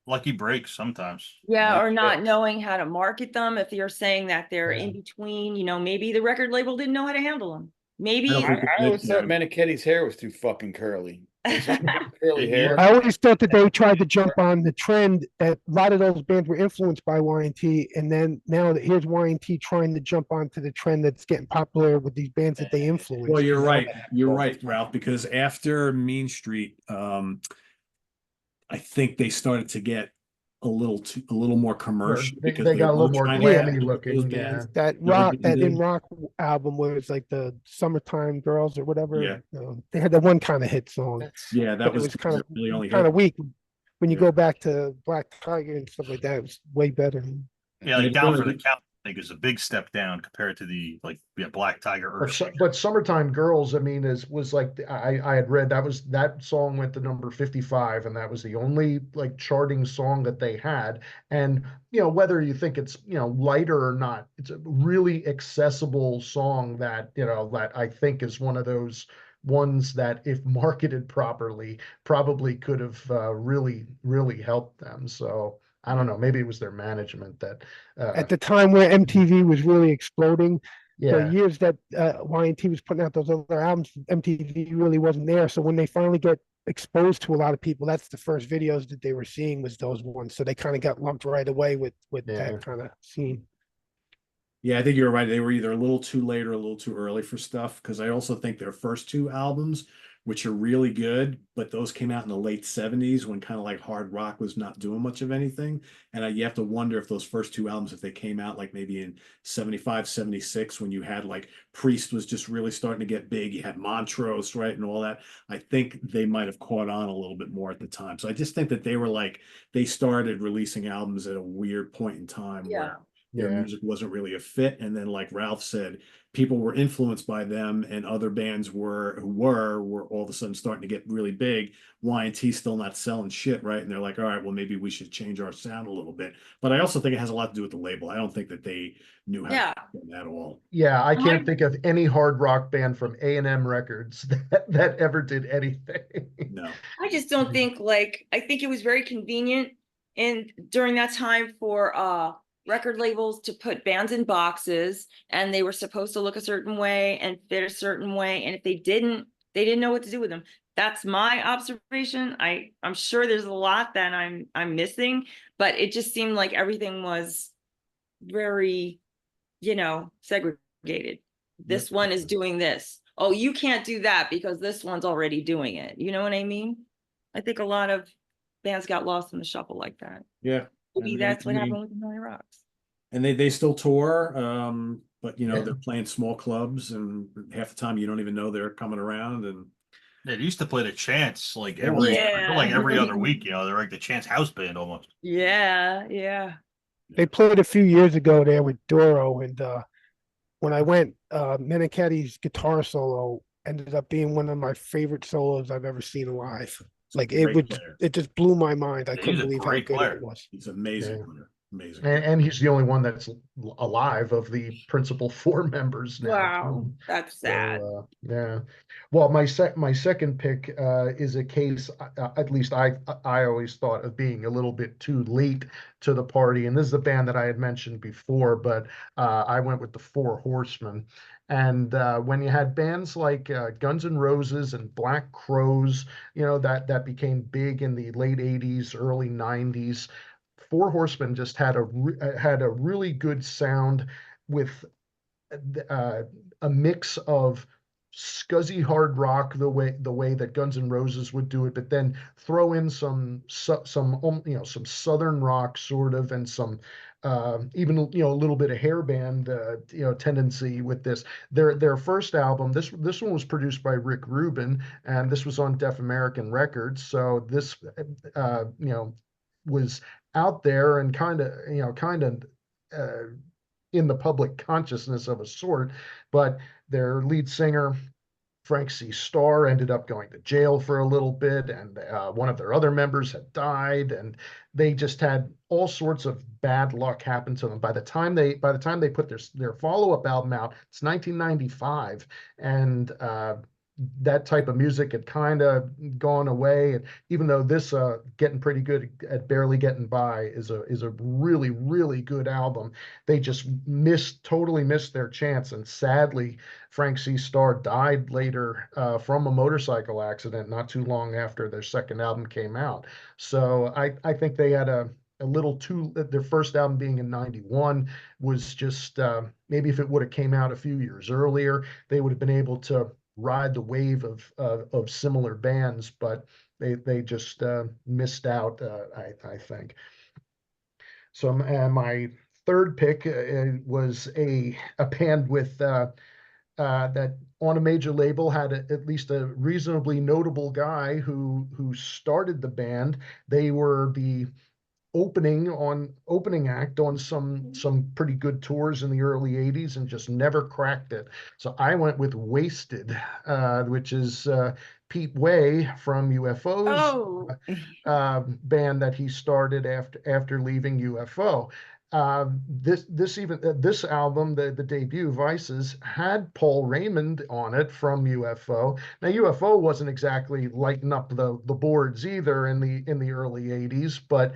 Lucky breaks sometimes. yeah, or Like, not knowing how to market them. If you're saying that they're Yeah. in between, maybe the record label didn't know how to handle them. Maybe I don't think I always thought Maniketti's hair was too fucking curly. Curly hair. I always thought that they tried to jump on the trend that a lot of those bands were influenced by Y&T, and then now that here's Y&T trying to jump onto the trend that's getting popular with these bands that they influenced. well, you're right. You're right, Ralph, because after Mean Street, I think they started to get a little more commercial They- because they got a little were more trying glammy to looking, those yeah. bands. That Never rock, been that big. In Rock album where it's like the Summertime Girls or whatever. Yeah. They had that one kind of hit song. Yeah, that But it was was kind of really only kind of hit. weak. When you Yeah. go back to Black Tiger and stuff like that, it was way better. Yeah, And like it's Down only for the hit- Count, I think is a big step down compared to the Black Tiger But, Earthshake. but Summertime Girls, I mean, was like, I had read that song went to number 55, and that was the only like charting song that they had. And whether you think it's lighter or not, it's a really accessible song that that I think is one of those ones that, if marketed properly, probably could have really helped them. So I don't know, maybe it was their management that At the time where MTV was really exploding, the yeah. years that Y&T was putting out those other albums, MTV really wasn't there. So when they finally get exposed to a lot of people, that's the first videos that they were seeing was those ones. So they kind of got lumped right away with Yeah. that kind of scene. Yeah, I think you're right. They were either a little too late or a little too early for stuff, because I also think their first two albums, which are really good, but those came out in the late 70s when kind of like hard rock was not doing much of anything. And you have to wonder if those first two albums, if they came out like maybe in 75, 76, when you had like Priest was just really starting to get big, you had Montrose, right, and all that. I think they might have caught on a little bit more at the time. So I just think that they started releasing albums at a weird point in time where their Yeah. music wasn't really a fit. And then, like Ralph said, people were influenced by them, and other bands were all of a sudden starting to get really big. Y&T still not selling shit, right? And they're like, all right, well, maybe we should change our sound a little bit. But I also think it has a lot to do with the label. I don't think that they knew how Yeah. to do that at all. Yeah, I can't I- think of any hard rock band from A&M Records that ever did anything. No. I just don't think I think it was very convenient and during that time for record labels to put bands in boxes, and they were supposed to look a certain way and fit a certain way. And if they didn't know what to do with them. That's my observation. I'm sure there's a lot that I'm missing, but it just seemed like everything was very, segregated. This one is doing this. Oh, you can't do that because this one's already doing it. You know what I mean? I think a lot of bands got lost in the shuffle like that. Yeah. Maybe And that's what they- happened with the Hanoi Rocks. And they still tour, but Yeah. they're playing small clubs, and half the time you don't even know they're coming around. And They used to play the Chance like Yeah. every other week. They're like the Chance house band almost. Yeah. They played a few years ago there with Doro, and when I went, Meniketti's guitar solo ended up being one of my favorite solos I've ever seen live. Like Great it player. just blew my mind. I He's couldn't a believe how great good player. it was. He's an amazing Yeah. player. Amazing. And he's the only one that's alive of the principal four members now. Wow, that's sad. So, yeah. Well, my second pick is a case, at least I always thought of being a little bit too late to the party, and this is a band that I had mentioned before, but I went with the Four Horsemen. And when you had bands like Guns N' Roses and Black Crowes, that became big in the late '80s, early '90s. Four Horsemen just had a really good sound with uh, a mix of scuzzy hard rock, the way that Guns N' Roses would do it, but then throw in some some southern rock sort of, and some even a little bit of hairband tendency with this. Their first album, this one was produced by Rick Rubin, and this was on Deaf American Records. So this was out there and kind of in the public consciousness of a sort. But their lead singer, Frank C. Starr, ended up going to jail for a little bit, and one of their other members had died, and they just had all sorts of bad luck happen to them. By the time they put their follow-up album out, it's 1995, and that type of music had kind of gone away. And even though this getting pretty good at Barely Getting By is a really, really good album, they just totally missed their chance. And sadly, Frank C. Starr died later from a motorcycle accident not too long after their second album came out. So I think they had a little too, their first album being in '91 was just maybe if it would have came out a few years earlier, they would have been able to ride the wave of similar bands, but they just missed out, I think. So my third pick was a band with that on a major label had at least a reasonably notable guy who started the band. They were the opening act on some pretty good tours in the early '80s and just never cracked it. So I went with Wasted, which is Pete Way from UFO's Oh, band that he started after leaving UFO. This album, the debut Vices, had Paul Raymond on it from UFO. Now UFO wasn't exactly lighting up the boards either in the early '80s, but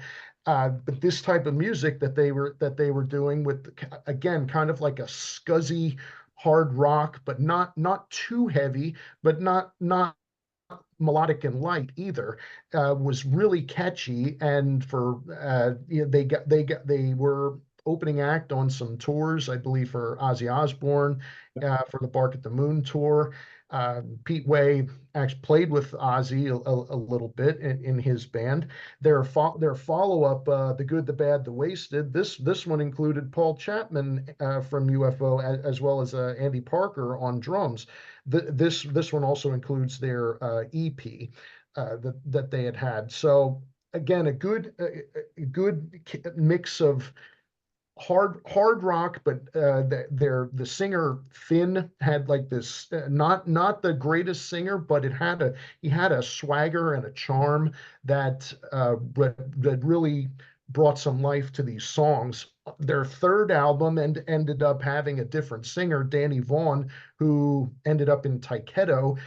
this type of music that they were doing with, again, kind of like a scuzzy hard rock, but not too heavy, but not melodic and light either, was really catchy. And for they were opening act on some tours, I believe, for Ozzy Osbourne, for the Bark at the Moon tour. Pete Way actually played with Ozzy a little bit in his band. Their follow-up, The Good, the Bad, the Wasted, this one included Paul Chapman from UFO, as well as Andy Parker on drums. This one also includes their EP that they had. So again, a good mix of hard rock, but the singer Finn had like this not the greatest singer, but he had a swagger and a charm that really brought some life to these songs. Their third album ended up having a different singer, Danny Vaughan, who ended up in Tyketto,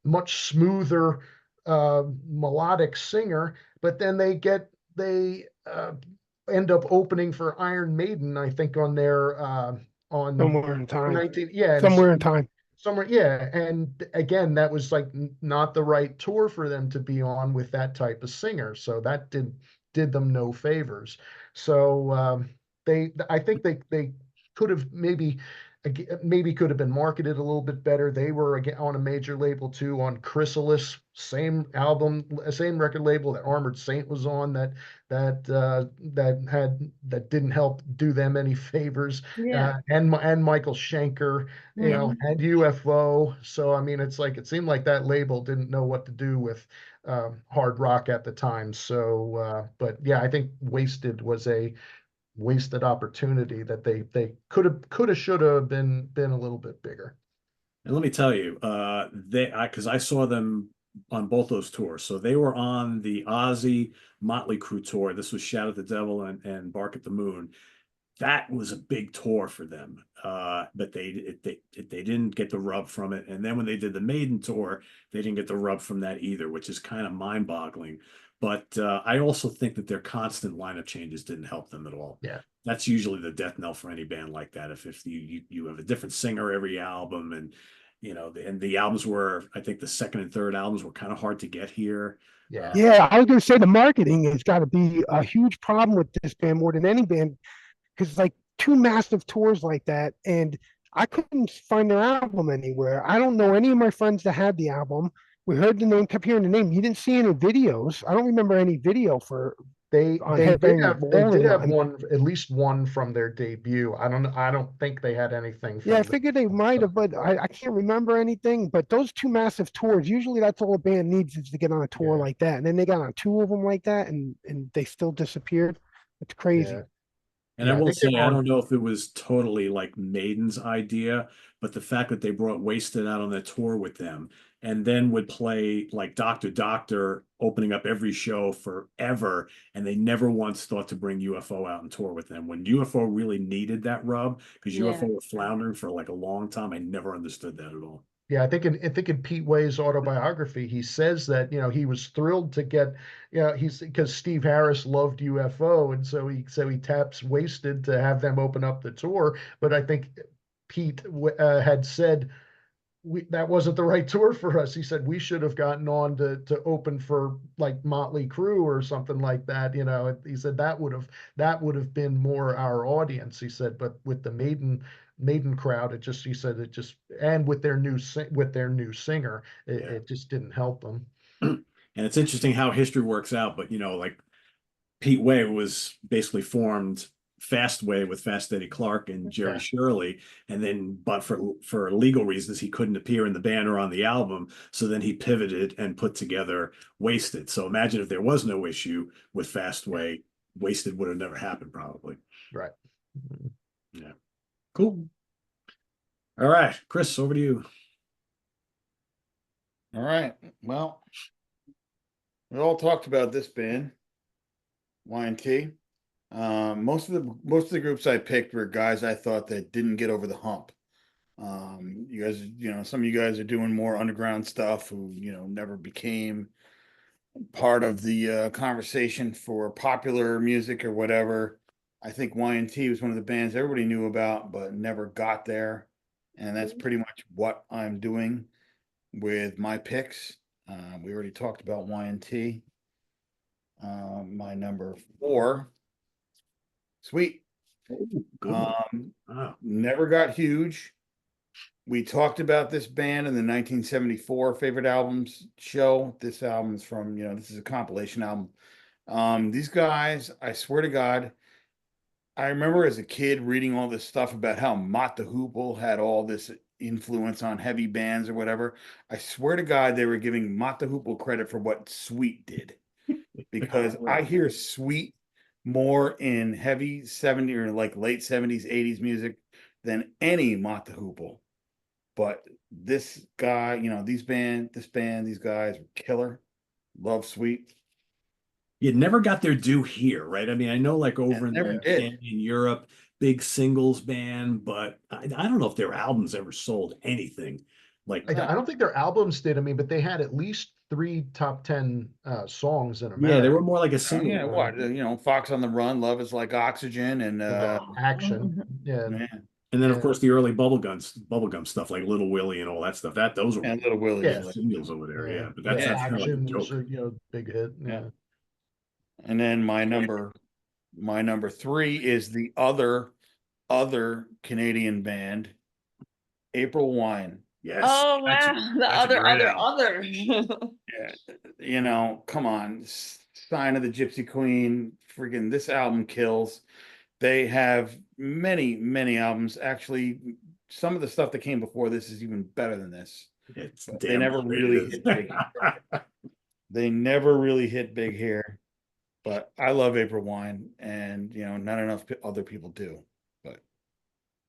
much smoother melodic singer, but then they end up opening for Iron Maiden, I think, on their on Somewhere in time. 19, yeah, Somewhere in time. somewhere, yeah. And again, that was like not the right tour for them to be on with that type of singer. So that did them no favors. So I think they could have maybe could have been marketed a little bit better. They were again on a major label too, on Chrysalis, same album, same record label that Armored Saint was on, that didn't help do them any favors. yeah. And Michael Schenker, and UFO. So I mean, it's like it seemed like that label didn't know what to do with hard rock at the time. So, but yeah, I think Wasted was a wasted opportunity that they could have should have been a little bit bigger. And let me tell you, because I saw them on both those tours. So they were on the Ozzy Motley Crue tour. This was Shout at the Devil and Bark at the Moon. That was a big tour for them, but they didn't get the rub from it. And then when they did the Maiden tour, they didn't get the rub from that either, which is kind of mind-boggling. But I also think that their constant lineup changes didn't help them at all. Yeah. That's usually the death knell for any band like that. If you have a different singer every album, and and the albums were, I think the second and third albums were kind of hard to get here. Yeah. Yeah, I was gonna say the marketing has got to be a huge problem with this band more than any band, because like two massive tours like that, and I couldn't find their album anywhere. I don't know any of my friends that had the album. We heard the name, kept hearing the name. You didn't see any videos. I don't remember any video for They on they did Headbanging have Ball and- one, at least one from their debut. I don't think they had anything from Yeah, I the- figured they might have, but I can't remember anything. But those two massive tours, usually that's all a band needs is to get on a tour Yeah. like that. And then they got on two of them like that, and they still disappeared. It's crazy. Yeah. And Yeah, I I will think they say, were I on- don't know if it was totally like Maiden's idea, but the fact that they brought Wasted out on that tour with them and then would play like Dr. Doctor opening up every show forever. And they never once thought to bring UFO out and tour with them when UFO really needed that rub, because Yeah. UFO were floundering for like a long time. I never understood that at all. Yeah, I think in Pete Way's autobiography, he says that, he was thrilled to get, he's because Steve Harris loved UFO, and so he taps Wasted to have them open up the tour. But I think Pete had said that wasn't the right tour for us. He said we should have gotten on to open for like Motley Crue or something like that. He said that would have been more our audience. He said, but with the Maiden crowd, he said it just, and with their new singer, it just didn't help them. And it's interesting how history works out, but like Pete Way was basically formed Fastway with Fast Eddie Clark and Jerry Yeah. Shirley, and then but for legal reasons he couldn't appear in the band or on the album, so then he pivoted and put together Wasted. So imagine if there was no issue with Fastway, Wasted would have never happened probably. Right. Yeah. Cool. All right, Chris, over to you. All right. Well, we all talked about this band, Y&T. Most of the groups I picked were guys I thought that didn't get over the hump. You guys, some of you guys are doing more underground stuff who, never became part of the conversation for popular music or whatever. I think Y&T was one of the bands everybody knew about, but never got there. And that's pretty much what I'm doing with my picks. We already talked about Y&T. My number 4, Sweet. Good one. Wow. Never got huge. We talked about this band in the 1974 favorite albums show. This album's from, this is a compilation album. These guys, I swear to God, I remember as a kid reading all this stuff about how Mott the Hoople had all this influence on heavy bands or whatever. I swear to God, they were giving Mott the Hoople credit for what Sweet did. Because I hear Sweet more in heavy 70s or like late 70s, 80s music than any Mott the Hoople. But this guy, these guys were killer. Love Sweet. You never got their due here, right? I mean, I know like over in Europe, big singles band, but I don't know if their albums ever sold anything like I that. don't think their albums did. I mean, but they had at least 3 top 10 songs in America. Yeah, they were more like a single. Yeah, what? Fox on the Run, Love is Like Oxygen, and Action. Yeah. And then of course the early bubblegum stuff like Little Willie and all that stuff. Those were Little Willie, Yeah. singles over there. Yeah, but Yeah, that's kind of like a Action joke. was a big hit. Yeah. And then my number 3 is the other Canadian band, April Wine. Yes. Oh that's a- wow, the that's a other great other. Yeah, come on, Sign of the Gypsy Queen. Freaking, this album kills. They have many albums. Actually, some of the stuff that came before this is even better than this. They never really hit big. They never really hit big here. But I love April Wine, and not enough other people do. But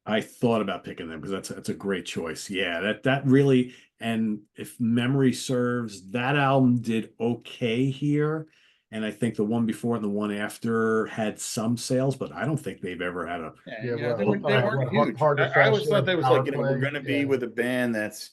I thought about picking them because that's a great choice. Yeah, that really, and if memory serves, that album did okay here. And I think the one before and the one after had some sales, but I don't think they've ever had a Yeah, Yeah, you know, well, they weren't huge. I always thought that was like, you know, we're going to be with a band that's,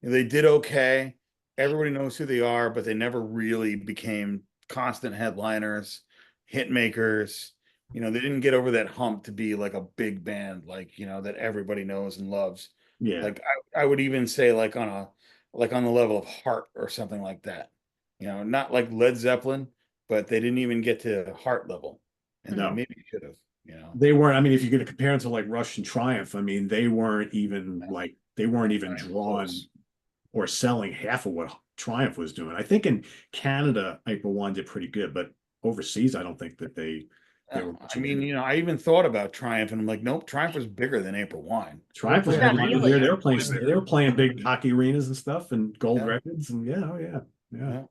they did okay. Everybody knows who they are, but they never really became constant headliners, hit makers. You know, they didn't get over that hump to be like a big band, like, you know, that everybody knows and loves. yeah. Like I would even say like on the level of Heart or something like that. You know, not like Led Zeppelin, but they didn't even get to Heart level. And No. they maybe should have, you know. They weren't. I mean, if you're going to compare them to like Rush and Triumph, I mean, they weren't even drawn Close. or selling half of what Triumph was doing. I think in Canada, April One did pretty good, but overseas, I don't think that they were much I of mean, any. you know, I even thought about Triumph, and I'm like, nope, Triumph was bigger than April Wine. Triumph was Yeah, headlining really. here. They were playing big hockey arenas and stuff and gold Yeah. records and yeah, oh yeah. Yeah.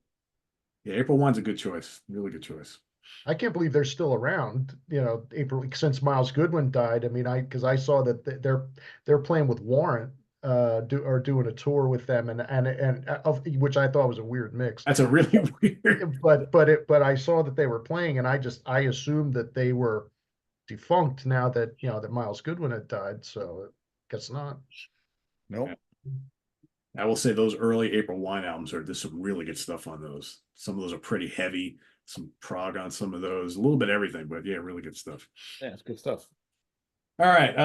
Yeah, April One's a good choice. Really good choice. I can't believe they're still around, you know, April, since Miles Goodwin died. I mean, because I saw that they're playing with Warrant, doing a tour with them, and of which I thought was a weird mix. That's a really weird. But I saw that they were playing, and I assumed that they were defunct now that, you know, that Miles Goodwin had died. So guess not. Nope. I will say those early April Wine albums there's some really good stuff on those. Some of those are pretty heavy, some prog on some of those, a little bit of everything, but yeah, really good stuff. Yeah, it's good stuff. All right.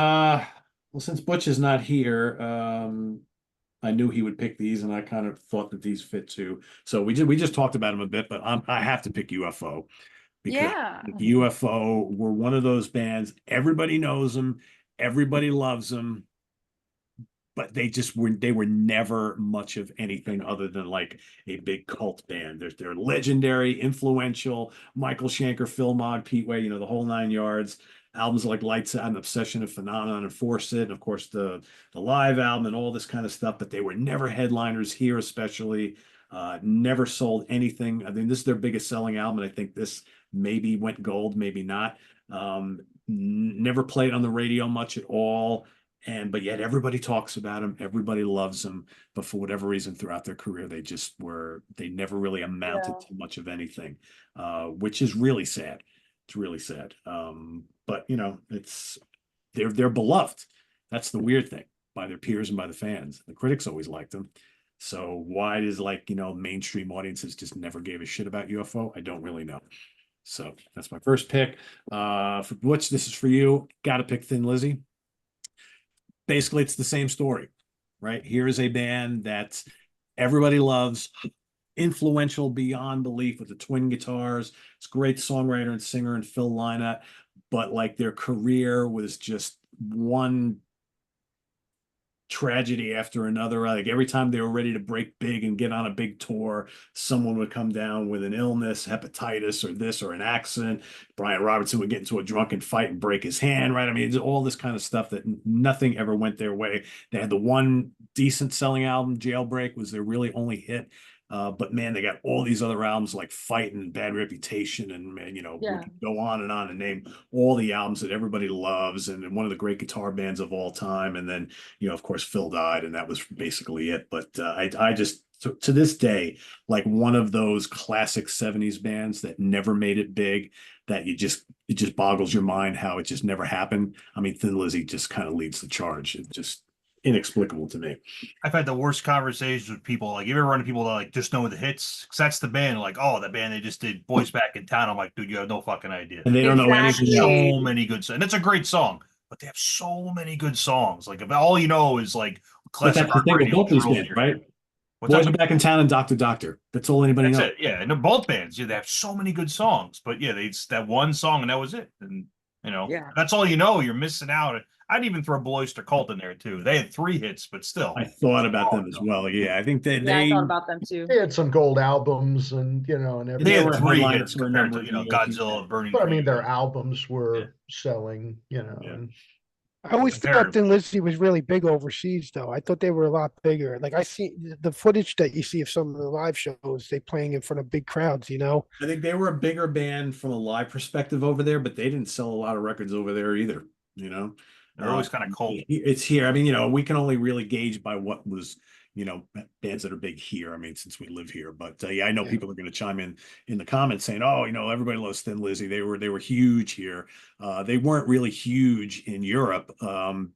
Well, since Butch is not here, I knew he would pick these, and I kind of thought that these fit too. So we just talked about him a bit, but I have to pick UFO because Yeah. UFO were one of those bands. Everybody knows them, everybody loves them, but they were never much of anything other than like a big cult band. They're legendary, influential. Michael Schenker, Phil Mogg, Pete Way, you know, the whole nine yards. Albums like Lights Out and Obsession and Phenomenon and Force It, and of course the live album and all this kind of stuff, but they were never headliners here, especially never sold anything. I mean, this is their biggest selling album, and I think this maybe went gold, maybe not. Never played on the radio much at all. But yet everybody talks about them, everybody loves them, but for whatever reason throughout their career they never really amounted to much of anything, which is really sad. It's really sad. But you know, they're beloved. That's the weird thing, by their peers and by the fans. The critics always liked them. So why does, like, you know, mainstream audiences just never gave a shit about UFO? I don't really know. So that's my first pick. For Butch, this is for you. Got to pick Thin Lizzy. Basically, it's the same story, right? Here is a band that everybody loves, influential beyond belief with the twin guitars. It's a great songwriter and singer and Phil Lynott, but like their career was just one tragedy after another. Like every time they were ready to break big and get on a big tour, someone would come down with an illness, hepatitis or this or an accident. Brian Robertson would get into a drunken fight and break his hand, right? I mean, it's all this kind of stuff that nothing ever went their way. They had the one decent selling album, Jailbreak was their really only hit. But man, they got all these other albums like Fight and Bad Reputation, and man, you know, we could go on and name all the albums that everybody loves, and one of the great guitar bands of all time. And then, you know, of course, Phil died, and that was basically it. But I just to this day, like one of those classic '70s bands that never made it big, that it just boggles your mind how it just never happened. I mean, Thin Lizzy just kind of leads the charge. It's just inexplicable to me. I've had the worst conversations with people. Like, you ever run into people that like just know the hits? Because that's the band. Like, oh, the band they just did Boys Back in Town. I'm like, dude, you have no fucking idea. And they don't know anything else. So many good songs. And it's a great song, but they have so many good songs. Like, if all you know is like classic But that's the thing with both these bands, right? Boys Back in Town and Doctor. That's all anybody knows. It. Yeah, and both bands, yeah, they have so many good songs. But yeah, it's that one song and that was it. And you know, that's all you know. You're missing out. I'd even throw Blue Oyster Cult in there too. They had 3 hits, but still. I thought about them as well. Yeah, I think they I thought about them too. They had some gold albums and, you know, and everything. They had 3 hits compared to, you know, Godzilla, Burning. But I mean, their albums were selling, you know. Yeah. And I always thought Thin Lizzy was really big overseas, though. I thought they were a lot bigger. Like I see the footage that you see of some of the live shows, they playing in front of big crowds, you know. I think they were a bigger band from a live perspective over there, but they didn't sell a lot of records over there either, you know. They're always kind of cold. It's here. I mean, we can only really gauge by what was, bands that are big here. I mean, since we live here, but yeah, I know Yeah. people are going to chime in the comments saying, "Oh, everybody loves Thin Lizzy. They were huge here. They weren't really huge in Europe.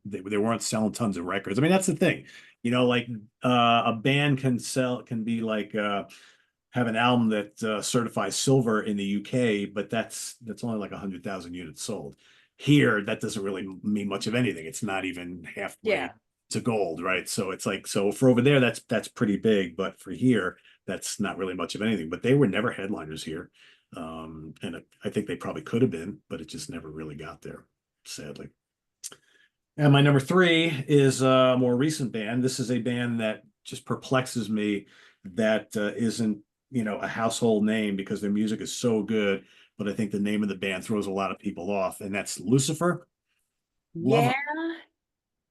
They weren't selling tons of records. I mean, that's the thing. Like a band can be like have an album that certifies silver in the UK, but that's only like 100,000 units sold. Here, that doesn't really mean much of anything. It's not even halfway Yeah. to gold, right? So it's like, so for over there, that's pretty big, but for here, that's not really much of anything. But they were never headliners here. And I think they probably could have been, but it just never really got there, sadly. And my number 3 is a more recent band. This is a band that just perplexes me that isn't, a household name because their music is so good, but I think the name of the band throws a lot of people off, and that's Lucifer. Love 'em. Yeah.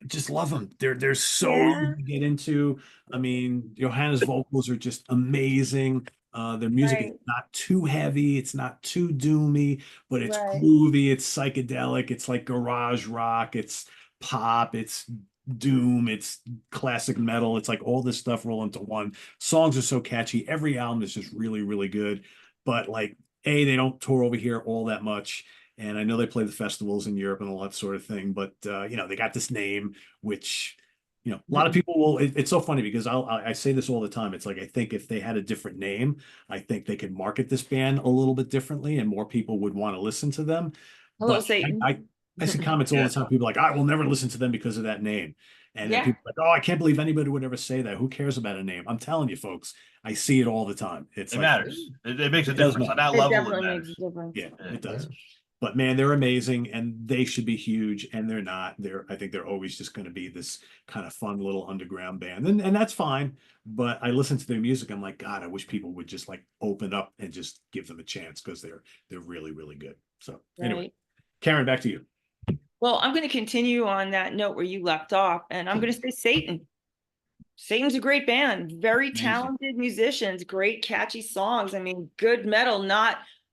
Just love them. They're so Yeah. easy to get into. I mean, Johanna's vocals are just amazing. Their music is Right. not too heavy, it's not too doomy, but it's Right. groovy, it's psychedelic, it's like garage rock, it's pop, it's doom, it's classic metal, it's like all this stuff roll into one. Songs are so catchy. Every album is just really, really good. But like, they don't tour over here all that much. And I know they play the festivals in Europe and all that sort of thing, but they got this name, which a lot of people will. It's so funny because I say this all the time. It's like, I think if they had a different name, I think they could market this band a little bit differently, and more people would want to listen to them. Hello, But Satan. I see comments all Yeah. the time. People are like, I will never listen to them because of that name. And then Yeah. people are like, oh, I can't believe anybody would ever say that. Who cares about a name? I'm telling you, folks, I see it all the time. It's It like, matters. It makes a It does difference. On matter. that It level, it definitely makes matters. a difference. yeah, Yeah. it does. But man, they're amazing, and they should be huge, and they're not. I think they're always just going to be this kind of fun little underground band, and that's fine. But I listen to their music, I'm like, God, I wish people would just like open up and just give them a chance, because they're really, really good. So anyway, Right. Karen, back to you. Well, I'm going to continue on that note where you left off, and I'm going to say Satan. Satan's a great band, very Amazing. talented musicians, great catchy songs. I mean, good metal,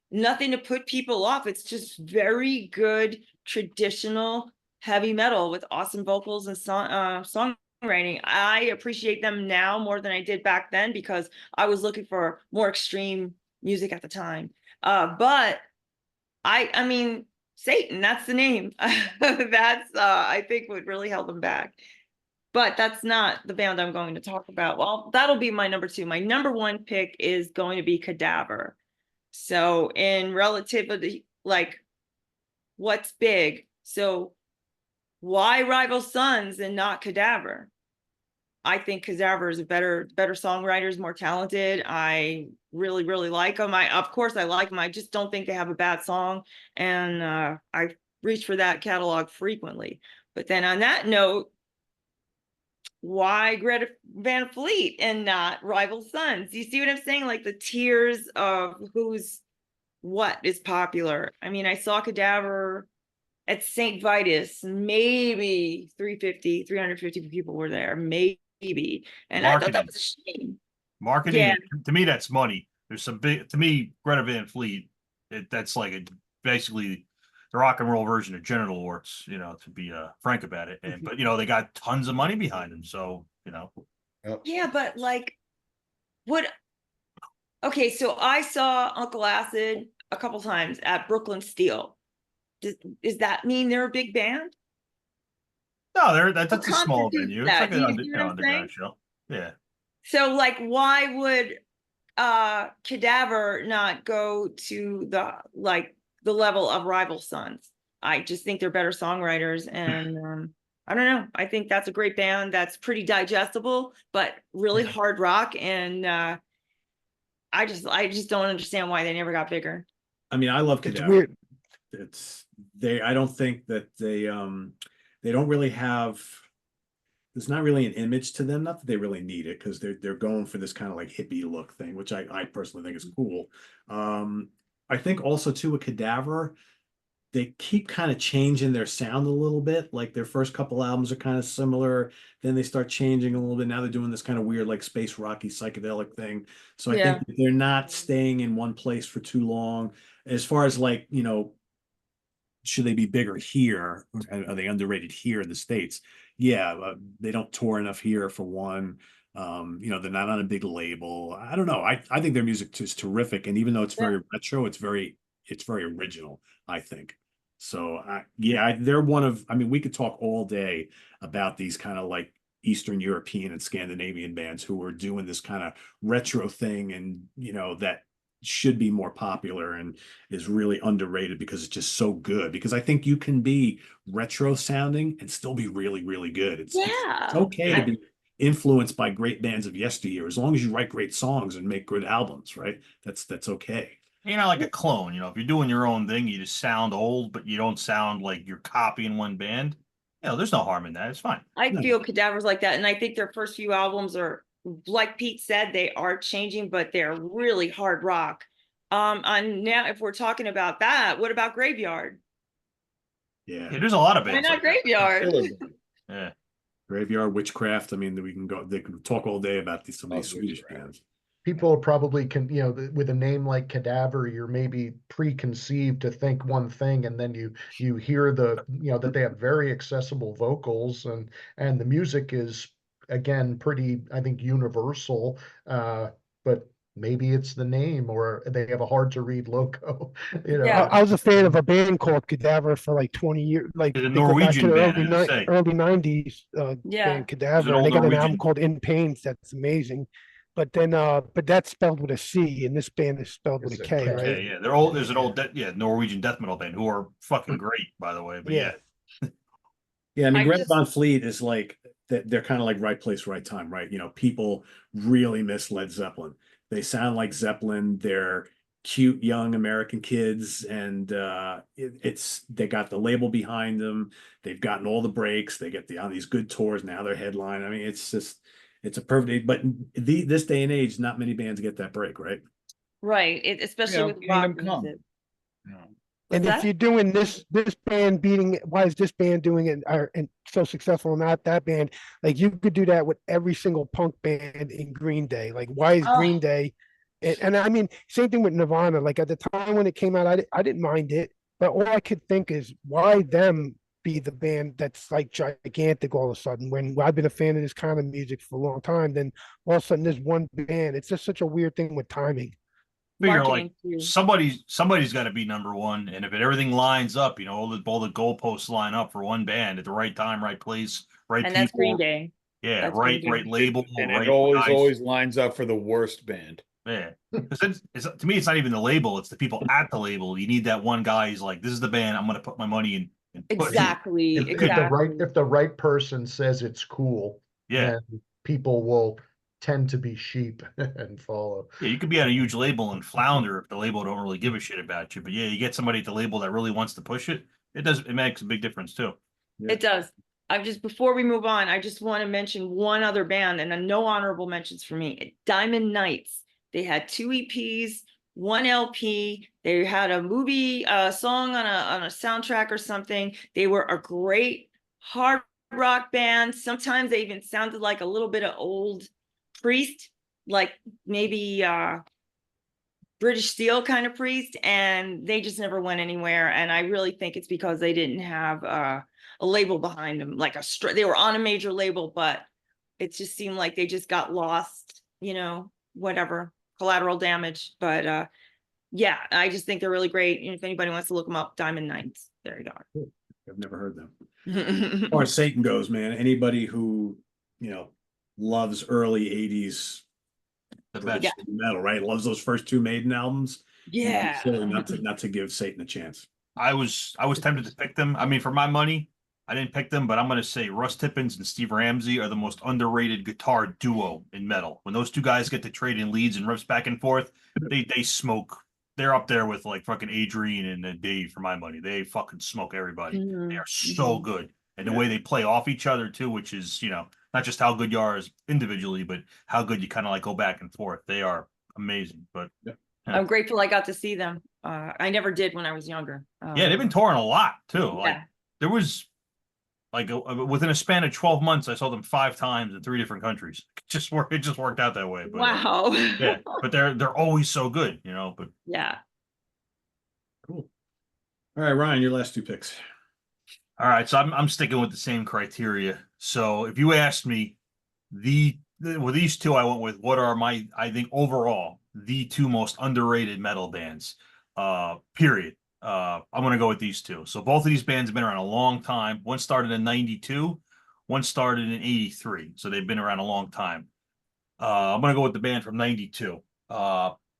nothing to put people off. It's just very good traditional heavy metal with awesome vocals and songwriting. I appreciate them now more than I did back then because I was looking for more extreme music at the time. But I mean, Satan, that's the name. That's I think what really held them back. But that's not the band I'm going to talk about. Well, that'll be my number 2. My number 1 pick is going to be Kadavar. So in relativity, like, what's big? So why Rival Sons and not Kadavar? I think Kadavar is a better songwriters, more talented. I really, really like them. Of course I like them. I just don't think they have a bad song. And I reach for that catalog frequently. But then on that note, why Greta Van Fleet and not Rival Sons? You see what I'm saying? Like the tiers of what is popular. I mean, I saw Kadavar at St. Vitus, maybe 350 people were there, maybe. And I thought that was a shame. Marketing, Yeah. to me, that's money. There's some big, to me, Greta Van Fleet, that's like basically the rock and roll version of genital warts, to be frank about it. And but they got tons of money behind them, so Yeah, but like, okay, so I saw Uncle Acid a couple times at Brooklyn Steel. Does that mean they're a big band? No, that's a small constitutes venue. that? It's Do like you an see what I'm underground show. Yeah. So like, why would Kadavar not go to the level of Rival Sons? I just think they're better songwriters, and I don't know. I think that's a great band that's pretty digestible, but really hard rock. And I just don't understand why they never got bigger. I mean, I love It's Kadavar. weird. I don't think that they don't really have, there's not really an image to them. Not that they really need it, because they're going for this kind of like hippie look thing, which I personally think is cool. I think also too with Kadavar, they keep kind of changing their sound a little bit. Like their first couple albums are kind of similar, then they start changing a little bit. Now they're doing this kind of weird like space rocky psychedelic thing. So I think they're not staying in one place for too long. As far as like, should they be bigger here? Are they underrated here in the States? Yeah, they don't tour enough here for one. They're not on a big label. I don't know. I think their music is terrific, and even though it's very retro, it's very original, I think. So they're one of. I mean, we could talk all day about these kind of like Eastern European and Scandinavian bands who are doing this kind of retro thing, and that should be more popular and is really underrated because it's just so good. Because I think you can be retro sounding and still be really, really good. It's okay to be influenced by great bands of yesteryear as long as you write great songs and make good albums, right? That's okay. You're not like a clone, if you're doing your own thing, you just sound old, but you don't sound like you're copying one band. There's no harm in that. It's fine. I feel Kadavar's like that, and I think their first few albums are, like Pete said, they are changing, but they're really hard rock. And now, if we're talking about that, what about Graveyard? Yeah, there's a lot of bands. Why not Graveyard? Yeah, Graveyard, Witchcraft. I mean, they can talk all day about some of these Swedish bands. People probably can, with a name like Kadavar, you're maybe preconceived to think one thing, and then you hear that they have very accessible vocals, and the music is, again, pretty, I think, universal. But maybe it's the name, or they have a hard to read logo. Yeah. I was a fan of a band called Kadavar for like 20 years, like it's a they go back to Norwegian the band. early 90s Yeah. band Kadavar, old and they got an Norwegian. album called In Pains that's amazing. But then but that's spelled with a C, and this band is spelled with a K, right? Yeah, they're old. There's an old Norwegian death metal band who are fucking great, by the way. But Yeah. I mean, I Greta just- Van Fleet is like they're kind of like right place, right time, right? People really miss Led Zeppelin. They sound like Zeppelin. They're cute young American kids, and they got the label behind them. They've gotten all the breaks. They get on these good tours now. They're headline. I mean, it's a perfect. But this day and age, not many bands get that break, right? Right. Especially with rock Kingdom Come. music. And What's if that? you're doing this band beating, why is this band doing it and so successful, not that band? Like you could do that with every single punk band in Green Day. Like why is Green Day? And I mean, same thing with Nirvana. Like at the time when it came out, I didn't mind it, but all I could think is why them be the band that's like gigantic all of a sudden when I've been a fan of this kind of music for a long time. Then all of a sudden there's one band. It's just such a weird thing with timing. Figure like Marketing too. somebody's got to be number one, and if everything lines up, all the goalposts line up for one band at the right time, right place, right And people. that's Green Day. Yeah, That's right Green Day. label, And right it guys. always lines up for the worst band. Yeah, because to me, it's not even the label; it's the people at the label. You need that one guy who's like, "This is the band I'm going to put my money in." And push it." Exactly. If the right person says it's cool, Yeah, then people will tend to be sheep and follow. yeah, you could be on a huge label and flounder if the label don't really give a shit about you. But yeah, you get somebody at the label that really wants to push it. It makes a big difference too. It does. Before we move on, I just want to mention one other band, and no honorable mentions for me. Diamond Knights. They had 2 EPs, 1 LP. They had a movie song on a soundtrack or something. They were a great hard rock band. Sometimes they even sounded like a little bit of old Priest, like maybe British Steel kind of Priest, and they just never went anywhere. And I really think it's because they didn't have a label behind them, like they were on a major label, but it just seemed like they just got lost, whatever, collateral damage. But yeah, I just think they're really great. And if anybody wants to look them up, Diamond Knights, there you go. I've never heard them. As far as Satan goes, man, anybody who loves early 80s The best. metal, right? Loves those first 2 Maiden albums. Yeah. Silly not to give Satan a chance. I was tempted to pick them. I mean, for my money, I didn't pick them, but I'm going to say Russ Tippins and Steve Ramsey are the most underrated guitar duo in metal. When those two guys get to trade in leads and riffs back and forth, they smoke. They're up there with like fucking Adrian and Dave for my money. They fucking smoke everybody. They are so good. And the way they play off each other too, which is, not just how good you are as individually, but how good you kind of like go back and forth. They are amazing. But I'm grateful I got to see them. I never did when I was younger. yeah, they've been touring a lot too. Like Yeah. there was like within a span of 12 months, I saw them 5 times in 3 different countries. It just worked out that way. But, Wow. yeah, but they're always so good, But Yeah. Cool. All right, Ryan, your last two picks. All right, so I'm sticking with the same criteria. So if you asked me with these two, I went with what are I think overall the two most underrated metal bands. Period. I'm gonna go with these two. So both of these bands have been around a long time. One started in '92, one started in '83. So they've been around a long time. I'm gonna go with the band from '92.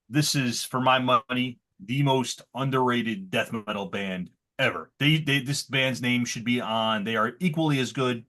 This is, for my money, the most underrated death metal band ever. This band's name should be on. They are equally as good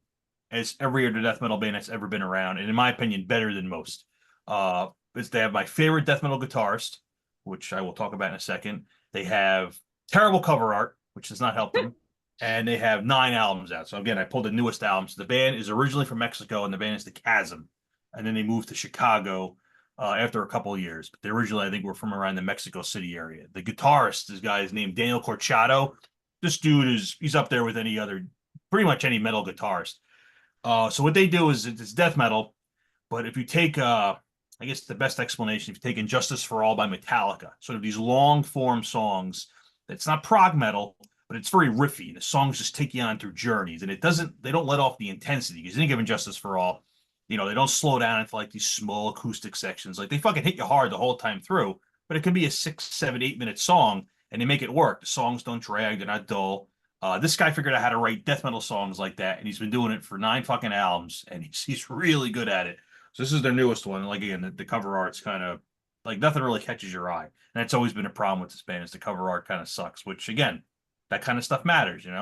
as every other death metal band that's ever been around, and in my opinion, better than most. They have my favorite death metal guitarist, which I will talk about in a second. They have terrible cover art, which does not help them, and they have 9 albums out. So again, I pulled the newest albums. The band is originally from Mexico, and the band is the Chasm, and then they moved to Chicago after a couple of years. But they originally, I think, were from around the Mexico City area. The guitarist, this guy is named Daniel Corchado. This dude he's up there with pretty much any metal guitarist. So what they do is it's death metal, but if you take, I guess the best explanation, if you take Injustice for All by Metallica, sort of these long form songs, it's not prog metal, but it's very riffy. The songs just take you on through journeys, and they don't let off the intensity, because you didn't give Injustice for All, they don't slow down into like these small acoustic sections. Like, they fucking hit you hard the whole time through, but it can be a 6, 7, 8 minute song, and they make it work. The songs don't drag, they're not dull. This guy figured out how to write death metal songs like that, and he's been doing it for 9 fucking albums, and he's really good at it. So this is their newest one. Like, again, the cover art's kind of like nothing really catches your eye, and that's always been a problem with this band, is the cover art kind of sucks. Which, again, that kind of stuff matters. You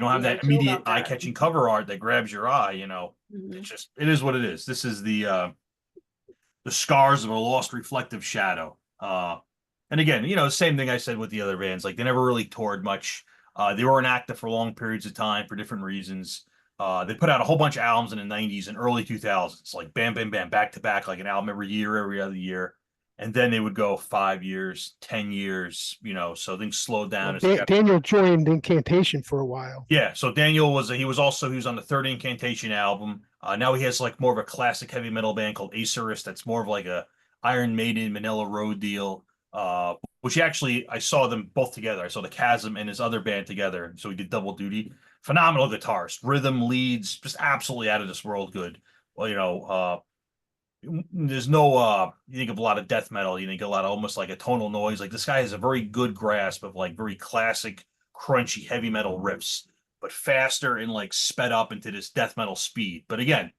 don't have that immediate eye-catching cover art that grabs your eye. It is what it is. This is the scars of a lost reflective shadow. And again, same thing I said with the other bands. Like, they never really toured much. They were inactive for long periods of time for different reasons. They put out a whole bunch of albums in the 90s and early 2000s, like bam, bam, bam, back to back, like an album every year, every other year. And then they would go 5 years, 10 years, so things slowed down. Daniel joined Incantation for a while. Yeah, so Daniel was on the third Incantation album. Now he has like more of a classic heavy metal band called Acerus that's more of like a Iron Maiden, Manila Road deal. Which actually, I saw them both together. I saw the Chasm and his other band together. So he did double duty. Phenomenal guitarist, rhythm, leads, just absolutely out of this world good. Well, there's no, you think of a lot of death metal, you think a lot of almost like a tonal noise. Like, this guy has a very good grasp of like very classic, crunchy, heavy metal riffs, but faster and like sped up into this death metal speed. But again,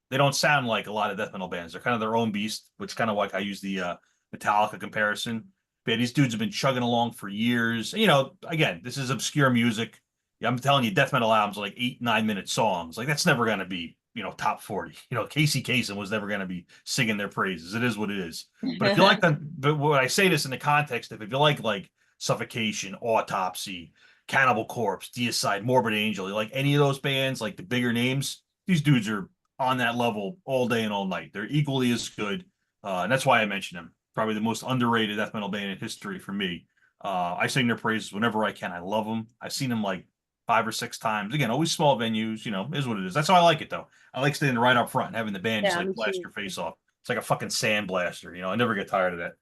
they don't sound like a lot of death metal bands. They're kind of their own beast, which kind of like I use the Metallica comparison. But these dudes have been chugging along for years. Again, this is obscure music. Yeah, I'm telling you, death metal albums are like 8, 9 minute songs. Like, that's never going to be, top 40. Casey Kasem was never going to be singing their praises. It is what it is. But if you like but when I say this in the context of, if you like Suffocation, Autopsy, Cannibal Corpse, Deicide, Morbid Angel, you like any of those bands, like the bigger names, these dudes are on that level all day and all night. They're equally as good. And that's why I mention them. Probably the most underrated death metal band in history for me. I sing their praises whenever I can. I love them. I've seen them like 5 or 6 times. Again, always small venues, is what it is. That's how I like it, though. I like standing right up front and having the band just like blast your face off. It's like a fucking sandblaster. I never get tired of that.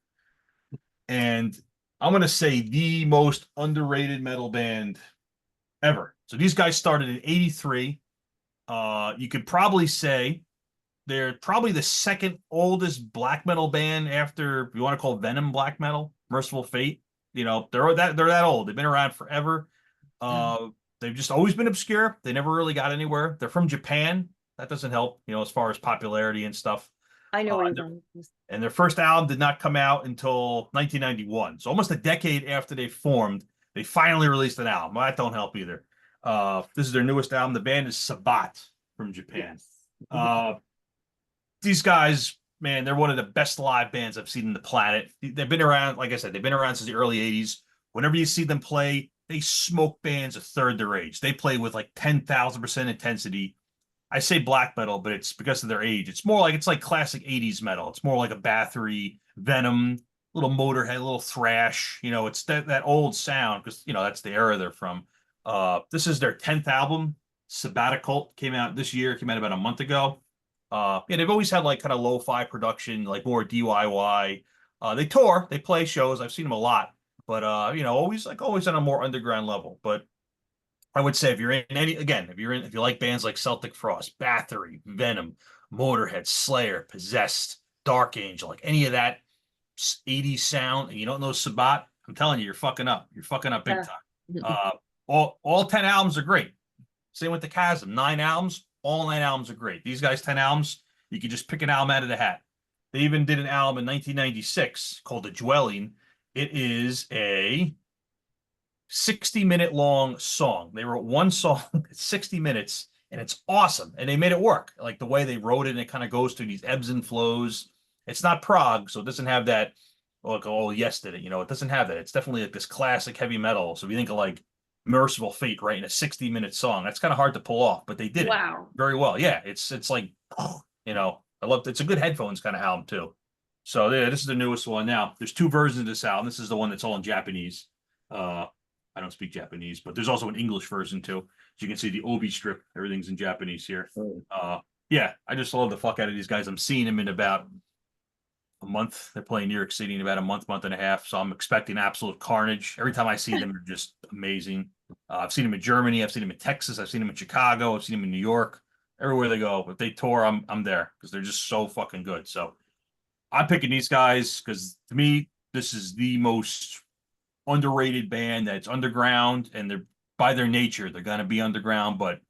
And I'm going to say the most underrated metal band ever. So these guys started in '83. You could probably say they're probably the second oldest black metal band after, if you want to call Venom black metal, Merciful Fate. They're that old. They've been around forever. They've just always been obscure. They never really got anywhere. They're from Japan. That doesn't help, as far as popularity and stuff. I know. And their first album did not come out until 1991. So almost a decade after they formed, they finally released an album. Well, that don't help either. This is their newest album. The band is Sabbat from Japan. Yes. These guys, man, they're one of the best live bands I've seen on the planet. They've been around, like I said, they've been around since the early 80s. Whenever you see them play, they smoke bands a third their age. They play with like 10,000% intensity. I say black metal, but it's because of their age. It's like classic 80s metal. It's more like a Bathory, Venom, little Motorhead, a little thrash. It's that old sound, because that's the era they're from. This is their 10th album. Sabbatical came out this year. Came out about a month ago. They've always had like kind of lo-fi production, like more DIY. They tour, they play shows. I've seen them a lot, but you know, always on a more underground level. But I would say if you're in any, again, if you like bands like Celtic Frost, Bathory, Venom, Motorhead, Slayer, Possessed, Dark Angel, like any of that 80s sound, and you don't know Sabbat, I'm telling you, you're fucking up. You're fucking up big Yeah. time. All 10 albums are great. Same with the Chasm, 9 albums, all 9 albums are great. These guys, 10 albums, you can just pick an album out of the hat. They even did an album in 1996 called The Dwelling. It is a 60-minute long song. They wrote one song, it's 60 minutes, and it's awesome. And they made it work. Like the way they wrote it, and it kind of goes through these ebbs and flows. It's not prog, so it doesn't have that, like, oh, yes, did it? You know, it doesn't have that. It's definitely like this classic heavy metal. So if you think of like Merciful Fate, right, in a 60-minute song, that's kind of hard to pull off, but they did it very well. Yeah, it's like, you know, I love it. It's a good headphones kind of album too. So yeah, this is the newest one. Now, there's 2 versions of this album. This is the one that's all in Japanese. I don't speak Japanese, but there's also an English version too. As you can see, the Obi strip, everything's in Japanese here. Yeah, I just love the fuck out of these guys. I'm seeing them in about a month. They're playing New York City in about a month and a half. So I'm expecting absolute carnage. Every time I see them, they're just amazing. I've seen them in Germany. I've seen them in Texas. I've seen them in Chicago. I've seen them in New York. Everywhere they go, if they tour, I'm there because they're just so fucking good. So I'm picking these guys because to me, this is the most underrated band that's underground, and they're by their nature, they're gonna be underground. But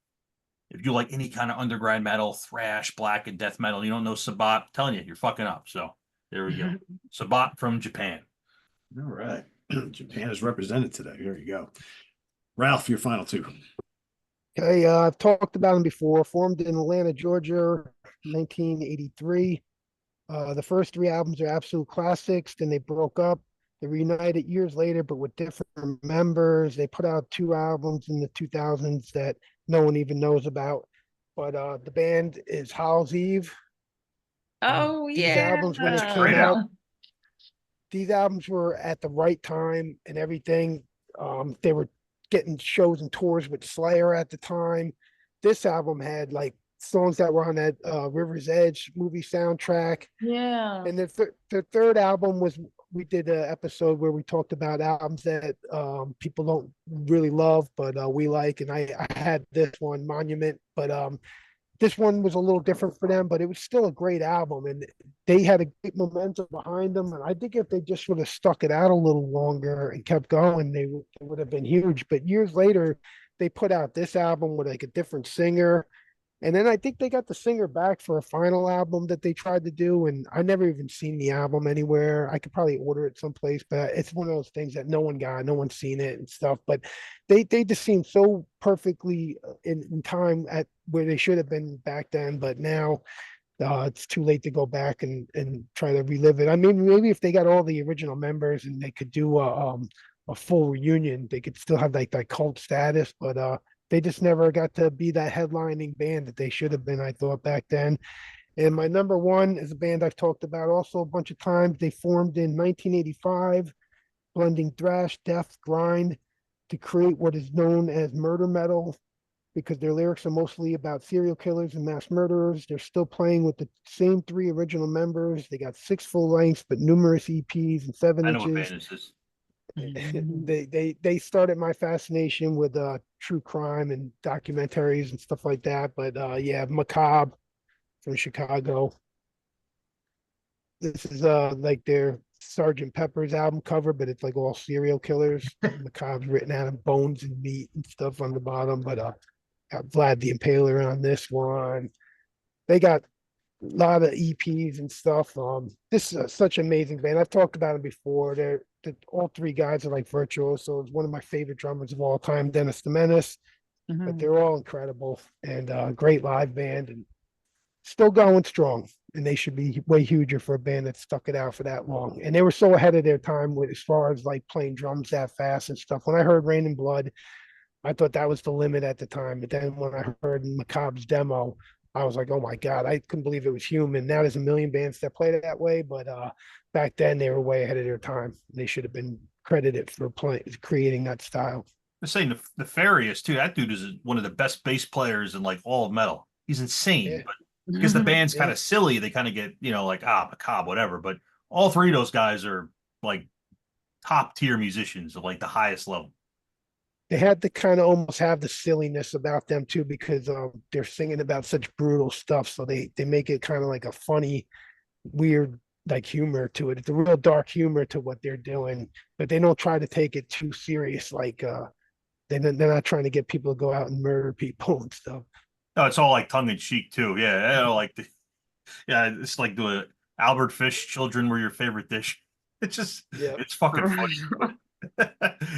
if you like any kind of underground metal, thrash, black, and death metal, you don't know Sabbat, I'm telling you, you're fucking up. So there we go. Sabbat from Japan. All right. Japan is represented today. There you go. Ralph, your final 2. Okay, I've talked about them before. Formed in Atlanta, Georgia, 1983. The first 3 albums are absolute classics. Then they broke up. They reunited years later, but with different members. They put out 2 albums in the 2000s that no one even knows about. But the band is Howl's Eve. Oh, These yeah. albums, when they came out, these albums were at the right time and everything. They were getting shows and tours with Slayer at the time. This album had like songs that were on that River's Edge movie soundtrack. Yeah. And the third album was, we did an episode where we talked about albums that people don't really love, but we like. And I had this one, Monument, but this one was a little different for them, but it was still a great album. And they had a great momentum behind them. And I think if they just would have stuck it out a little longer and kept going, they would have been huge. But years later, they put out this album with like a different singer. And then I think they got the singer back for a final album that they tried to do. And I never even seen the album anywhere. I could probably order it someplace, but it's one of those things that no one got, no one's seen it and stuff. But they just seem so perfectly in time at where they should have been back then. But now it's too late to go back and try to relive it. I mean, maybe if they got all the original members and they could do a full reunion, they could still have like that cult status, but they just never got to be that headlining band that they should have been, I thought, back then. And my number 1 is a band I've talked about also a bunch of times. They formed in 1985, blending thrash, death, grind to create what is known as murder metal, because their lyrics are mostly about serial killers and mass murderers. They're still playing with the same 3 original members. They got 6 full lengths, but numerous EPs and 7 I know what inches. band this is. They started my fascination with true crime and documentaries and stuff like that. But yeah, Macabre from Chicago. This is like their Sergeant Pepper's album cover, but it's like all serial killers. Macabre's written out of bones and meat and stuff on the bottom. But got Vlad the Impaler on this one. They got a lot of EPs and stuff. This is such an amazing band. I've talked about it before. They're all 3 guys are like virtuosos. One of my favorite drummers of all time, Dennis the Menace. But they're all incredible and great live band and still going strong. And they should be way huger for a band that stuck it out for that long. And they were so ahead of their time with as far as like playing drums that fast and stuff. When I heard Rain and Blood, I thought that was the limit at the time. But then when I heard Macabre's demo, I was like, oh my God, I couldn't believe it was human. Now there's a million bands that play it that way, but back then they were way ahead of their time. They should have been credited for creating that style. I'm saying Nefarious too. That dude is one of the best bass players in like all of metal. He's insane, but because the band's kind of silly, they kind of get, you know, like Macabre, whatever. But all 3 of those guys are like top tier musicians of like the highest level. They had to kind of almost have the silliness about them too, because they're singing about such brutal stuff. So they make it kind of like a funny, weird like humor to it. It's a real dark humor to what they're doing, but they don't try to take it too serious. Like they're not trying to get people to go out and murder people and stuff. No, it's all like tongue in cheek too. Yeah, like yeah, it's like the Albert Fish "Children Were Your Favorite Dish." It's just it's fucking funny.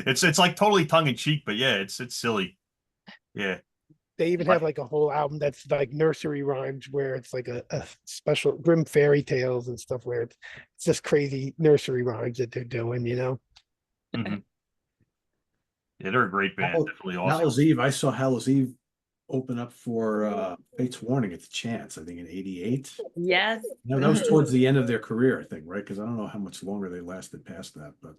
It's like totally tongue in cheek, but yeah, it's silly. Yeah. They even have like a whole album that's like nursery rhymes where it's like a special grim fairy tales and stuff where it's just crazy nursery rhymes that they're doing, you know. Mm-hmm. Yeah, they're a great band. Definitely awesome. Hallows Eve. I saw Hallows Eve open up for Fate's Warning at the Chance, I think in '88. Yes. No, that was towards the end of their career, I think, right? Because I don't know how much longer they lasted past that, but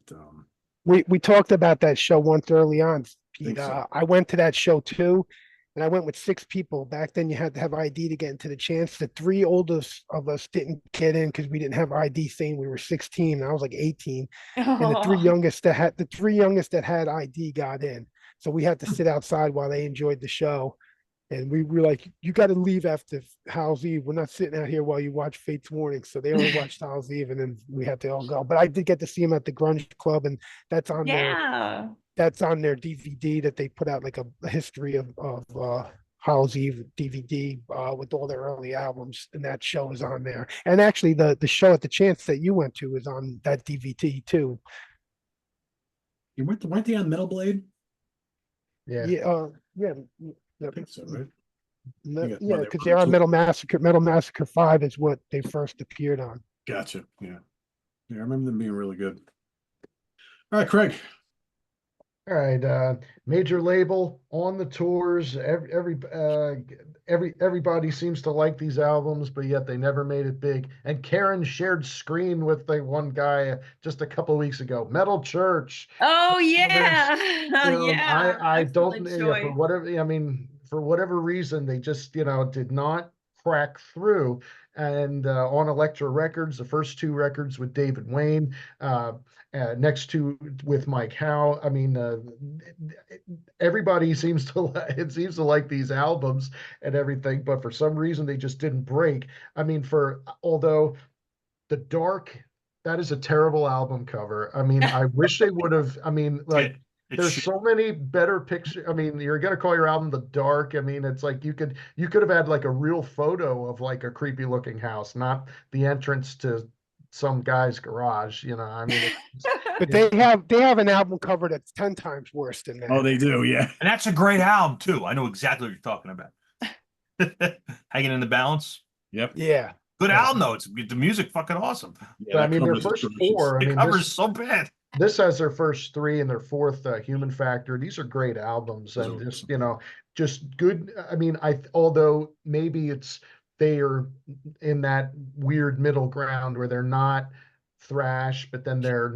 we talked about that show once early on, Pete. So. I went to that show too, and I went with 6 people. Back then, you had to have ID to get into the Chance. The 3 oldest of us didn't get in because we didn't have ID, saying we were 16. And I was like 18, and the 3 youngest that had ID got in. So we had to sit outside while they enjoyed the show. And we were like, you got to leave after Hallows Eve. We're not sitting out here while you watch Fate's Warning. So they only watched Hallows Eve, and then we had to all go. But I did get to see him at the Grunge Club, and that's on their DVD that they put out, like a history of Hallows Eve DVD with all their early albums, and that show is on there. And actually, the show at the Chance that you went to is on that DVD too. Weren't they on Metal Blade? Yeah. Yeah. I think so, right? Yeah, because they're on Metal Massacre. Metal Massacre 5 is what they first appeared on. Gotcha. Yeah. I remember them being really good. All right, Craig. All right, major label on the tours. Everybody seems to like these albums, but yet they never made it big. And Karen shared screen with the one guy just a couple of weeks ago. Metal Church. Oh yeah, yeah. I don't for whatever. I mean, for whatever reason, they just did not crack through. And on Elektra Records, the first 2 records with David Wayne. Next to with Mike Howe. I mean, everybody seems to like these albums and everything, but for some reason they just didn't break. I mean, although The Dark, that is a terrible album cover. I mean, I wish they would have. I mean, like there's so many better pictures. I mean, you're gonna call your album The Dark. I mean, it's like you could have had like a real photo of like a creepy looking house, not the entrance to some guy's garage, I mean, but they have an album cover that's 10 times worse than that. Oh, they do, yeah. And that's a great album too. I know exactly what you're talking about. Hanging in the Balance. Yep. Yeah. Good album though. It's the music fucking awesome. Yeah, I mean, their first 4. The cover's so bad. This has their first 3 and their 4th, Human Factor. These are great albums, and just just good. I mean, although maybe they are in that weird middle ground where they're not thrash, but then they're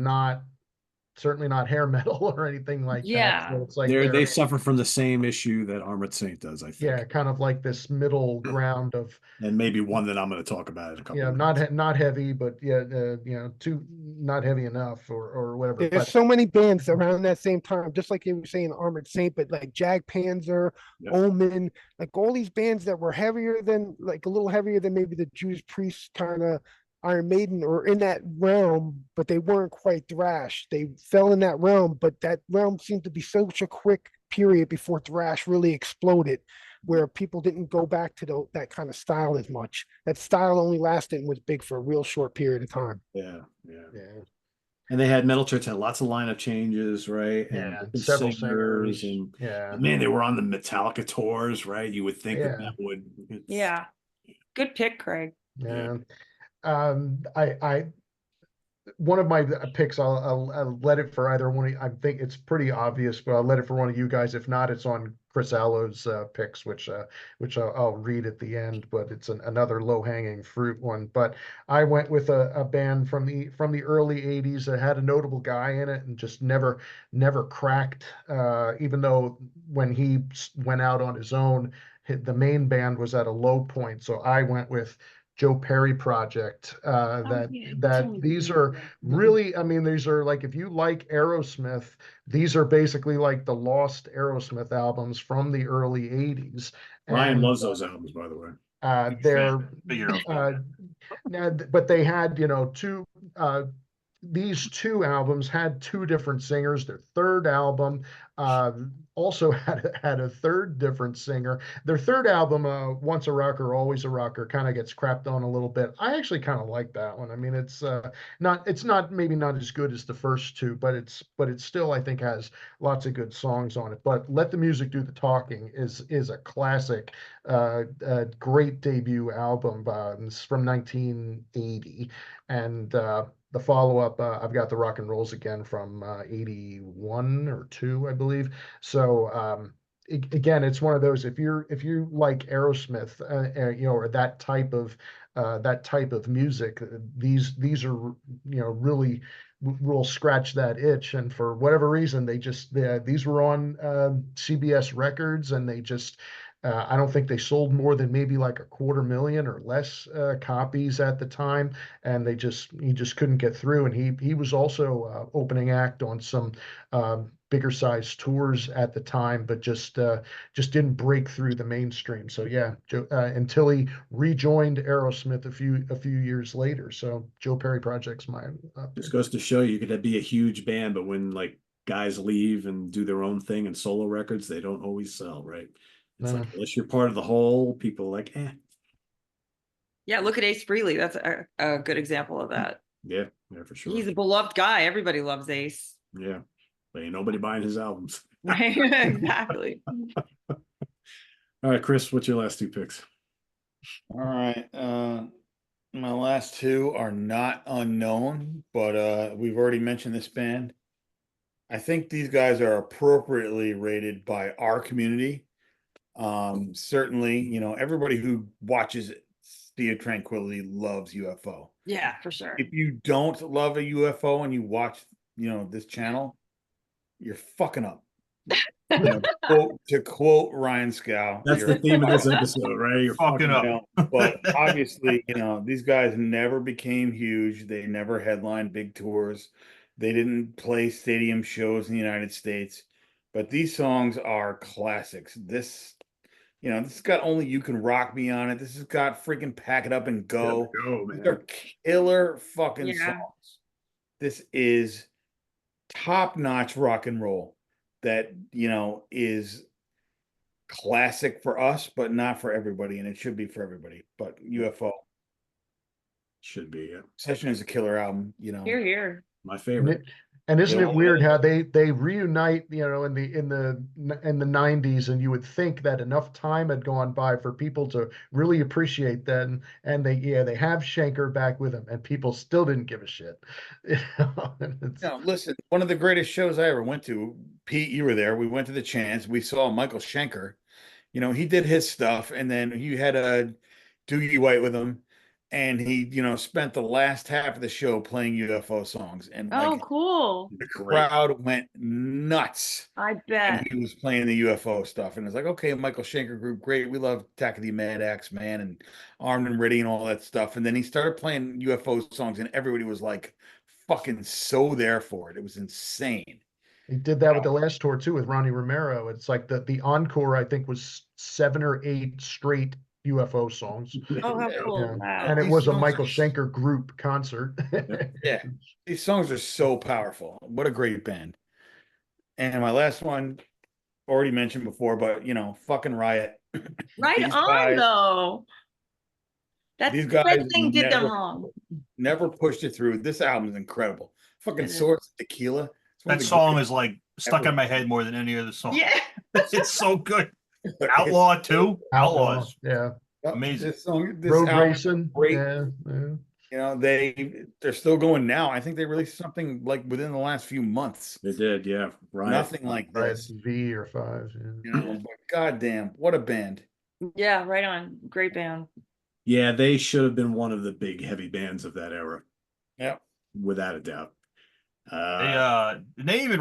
certainly not hair metal or anything like that. So it's like they suffer from the same issue that Armored Saint does, I think. Yeah, kind of like this middle ground of, and maybe one that I'm going to talk about in a couple. Yeah, not heavy, but too not heavy enough or whatever. There's so many bands around that same time, just like you were saying, Armored Saint, but like Jag Panzer, Omen, like all these bands that were heavier than, like a little heavier than maybe the Judas Priest kind of Iron Maiden, or in that realm, but they weren't quite thrash. They fell in that realm, but that realm seemed to be such a quick period before thrash really exploded, where people didn't go back to that kind of style as much. That style only lasted and was big for a real short period of time. Yeah. And they had Metal Church had lots of lineup changes, right? And several singers, and man, they were on the Metallica tours, right? You would think that would. Yeah, good pick, Craig. Yeah. One of my picks, I'll let it for either one. I think it's pretty obvious, but I'll let it for one of you guys. If not, it's on Chris Allo's picks, which I'll read at the end. But it's another low hanging fruit one. But I went with a band from the early '80s that had a notable guy in it and just never cracked. Even though when he went out on his own, the main band was at a low point. So I went with Joe Perry project. That yeah, that tell me these about are that. really, I mean, these are like, if you like Aerosmith, these are basically like the lost Aerosmith albums from the early '80s. Ryan And loves those albums, by the way. Huge fan. they're Big Aerosmith fan. but they had, two these two albums had two different singers. Their third album uh, also had a third different singer. Their third album, Once a Rocker, Always a Rocker, kind of gets crapped on a little bit. I actually kind of like that one. I mean, it's not maybe not as good as the first two, but it still, I think, has lots of good songs on it. But Let the Music Do the Talking is a classic, great debut album. It's from 1980, and the follow-up, I've got the Rock and Rolls Again from 81 or 2, I believe. So again, it's one of those, if you like Aerosmith, or that type of music, these are, really will scratch that itch. And for whatever reason, these were on CBS Records, and they just I don't think they sold more than maybe like 250,000 or less copies at the time, and he just couldn't get through. And he was also opening act on some bigger size tours at the time, but just didn't break through the mainstream. So yeah, until he rejoined Aerosmith a few years later. So Joe Perry project's my Just goes to show you could be a huge band, but when like guys leave and do their own thing and solo records, they don't always sell, right? It's like, unless you're part of the whole, people are like, eh. Yeah, look at Ace Frehley. That's a good example of that. Yeah, for sure. He's a beloved guy. Everybody loves Ace. Yeah, but ain't nobody buying his albums. Right, exactly. All right, Chris, what's your last two picks? All right. My last two are not unknown, but we've already mentioned this band. I think these guys are appropriately rated by our community. Certainly, everybody who watches Sea of Tranquility loves UFO. Yeah, for sure. If you don't love a UFO and you watch, this channel, you're fucking up. To quote Ryan Scow, that's the theme of this episode, right? You're fucking up. But obviously, these guys never became huge. They never headlined big tours. They didn't play stadium shows in the United States. But these songs are classics. This has got Only You Can Rock Me on it. This has got freaking Pack It Up and Go. Man. They're killer fucking Yeah. songs. This is top-notch rock and roll that, is classic for us, but not for everybody, and it should be for everybody. But UFO should be, yeah. Session is a killer album, Here, here. My favorite. And isn't Yeah. it weird how they reunite, in the '90s, and you would think that enough time had gone by for people to really appreciate that, and they have Schenker back with them, and people still didn't give a shit. Listen, one of the greatest shows I ever went to, Pete, you were there. We went to the Chance. We saw Michael Schenker. He did his stuff, and then he had a Doogie White with him. And he, spent the last half of the show playing UFO songs. And Cool. The crowd went nuts. I bet. He was playing the UFO stuff. And it's like, okay, Michael Schenker group, great. We love Attack of the Mad Axe, man, and Armed and Ready and all that stuff. And then he started playing UFO songs, and everybody was like fucking so there for it. It was insane. He did that with the last tour too, with Ronnie Romero. It's like the encore, I think, was 7 or 8 straight UFO songs. Oh, how cool. Yeah. Wow. And it These was a songs Michael are- Schenker group concert. Yeah. These songs are so powerful. What a great band. And my last one, already mentioned before, but fucking Riot. Right These on, guys- though. That's these the guys thing did them never- wrong. Never pushed it through. This album is incredible. Fucking It is. Swords of Tequila. It's one of That the song greatest- is like stuck in my head more than any other song. Yeah. It's so good. Outlaw too. Outlaws. Yeah. Amazing. This song, this Road album, racing. great. Yeah. They're still going now. I think they released something like within the last few months. They did, yeah. Right. Nothing like this. V or 5. Yeah. But goddamn, what a band. Yeah, right on. Great band. Yeah, they should have been one of the big heavy bands of that era. Yeah. Without a doubt. They even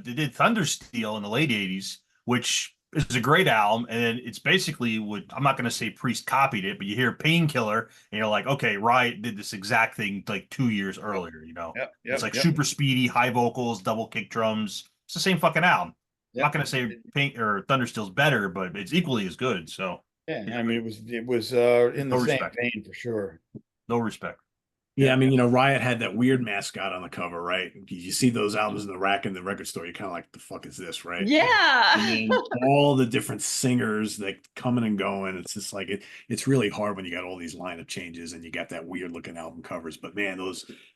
they did Thundersteel in the late '80s, which is a great album, and it's basically what I'm not going to say Priest copied it, but you hear Painkiller, and you're like, okay, Riot did this exact thing like 2 years earlier. Yep, It's like yep. super speedy, high vocals, double kick drums. It's the same fucking album. I'm not going to say Pain or Thunderstill's better, but it's equally as good. So Yeah, I mean, it was in the No same respect. vein for sure. no respect. Yeah, I mean, Riot had that weird mascot on the cover, right? You see those albums in the rack in the record store, you're kind of like, the fuck is this, right? Yeah. And then all the different singers that coming and going. It's just like it's really hard when you got all these lineup changes and you got that weird looking album covers. But man,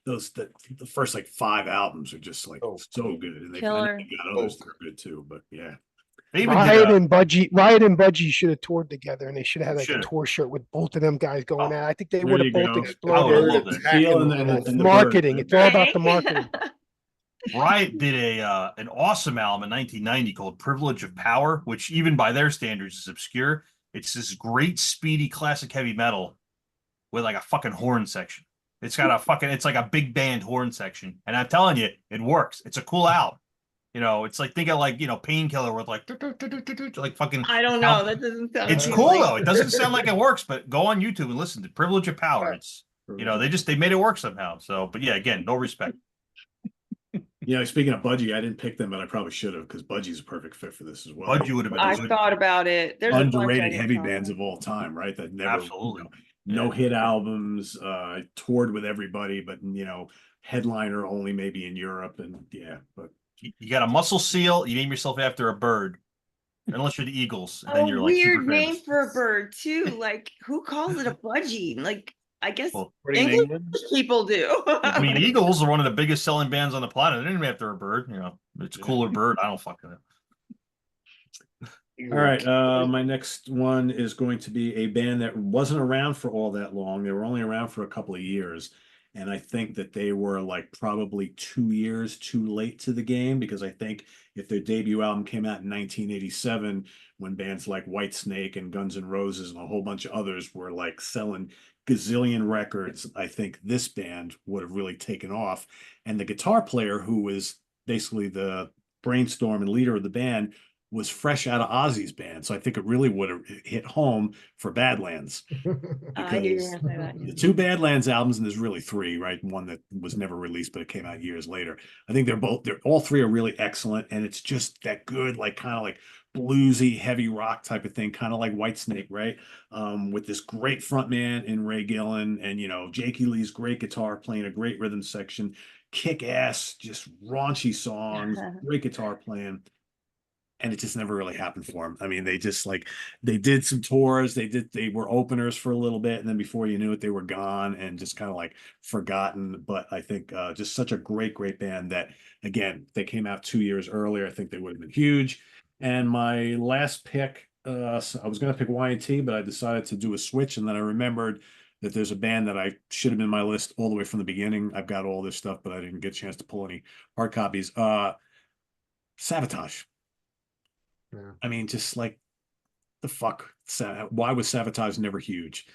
the first like 5 albums are just like so good. And Killer. they got others that are good too. But yeah. They even Riot did and Budgie should have toured together, and they should have had like Should've. a tour shirt with both of them guys going Oh, at. I think they there would you have both go. I would exploded. have loved it. Seal and the Marketing. bird. It's all about the marketing. Riot did an awesome album in 1990 called Privilege of Power, which even by their standards is obscure. It's this great, speedy, classic heavy metal with like a fucking horn section. It's got it's like a big band horn section. And I'm telling you, it works. It's a cool album. It's like, think of like, Painkiller with like fucking. I don't know. That doesn't sound. It's cool though. It doesn't sound like it works, but go on YouTube and listen to Privilege of Power. It's, they made it work somehow. So, but yeah, again, no respect. Speaking of Budgie, I didn't pick them, but I probably should have because Budgie's a perfect fit for this as well. Budgie would have been I good. thought about it. There's a bunch I Underrated didn't heavy talk bands about. of all time, right? That never Absolutely. no hit albums, toured with everybody, but headliner only maybe in Europe, and but You got a muscle seal, you name yourself after a bird, unless you're the Eagles, and then A you're like weird super name famous. for a bird too. Like, who calls it a budgie? Like, I guess Well, English people do. I mean, Eagles are one of the biggest selling bands on the planet. They didn't name after a bird. It's a cooler bird. I don't fucking know. All right, my next one is going to be a band that wasn't around for all that long. They were only around for a couple of years. And I think that they were like probably 2 years too late to the game, because I think if their debut album came out in 1987, when bands like Whitesnake and Guns N' Roses and a whole bunch of others were like selling gazillion records, I think this band would have really taken off. And the guitar player, who was basically the brainstorm and leader of the band, was fresh out of Ozzy's band. So I think it really would have hit home for Badlands. I knew you were Because gonna say that. the 2 Badlands albums, and there's really 3, right? One that was never released, but it came out years later. I think they're all 3 are really excellent. And it's just that good, like kind of like bluesy, heavy rock type of thing, kind of like Whitesnake, right? With this great frontman in Ray Gillen, and Jakey Lee's great guitar playing, a great rhythm section, kick ass, just raunchy songs, great guitar playing. And it just never really happened for them. I mean, they just they did some tours, they were openers for a little bit, and then before you knew it, they were gone and just kind of like forgotten. But I think just such a great band that, again, they came out 2 years earlier. I think they would have been huge. And my last pick, so I was going to pick Y&T, but I decided to do a switch, and then I remembered that there's a band that I should have been my list all the way from the beginning. I've got all this stuff, but I didn't get a chance to pull any hard copies. Savatage. Yeah. I mean, just like the fuck. Why was Savatage never huge?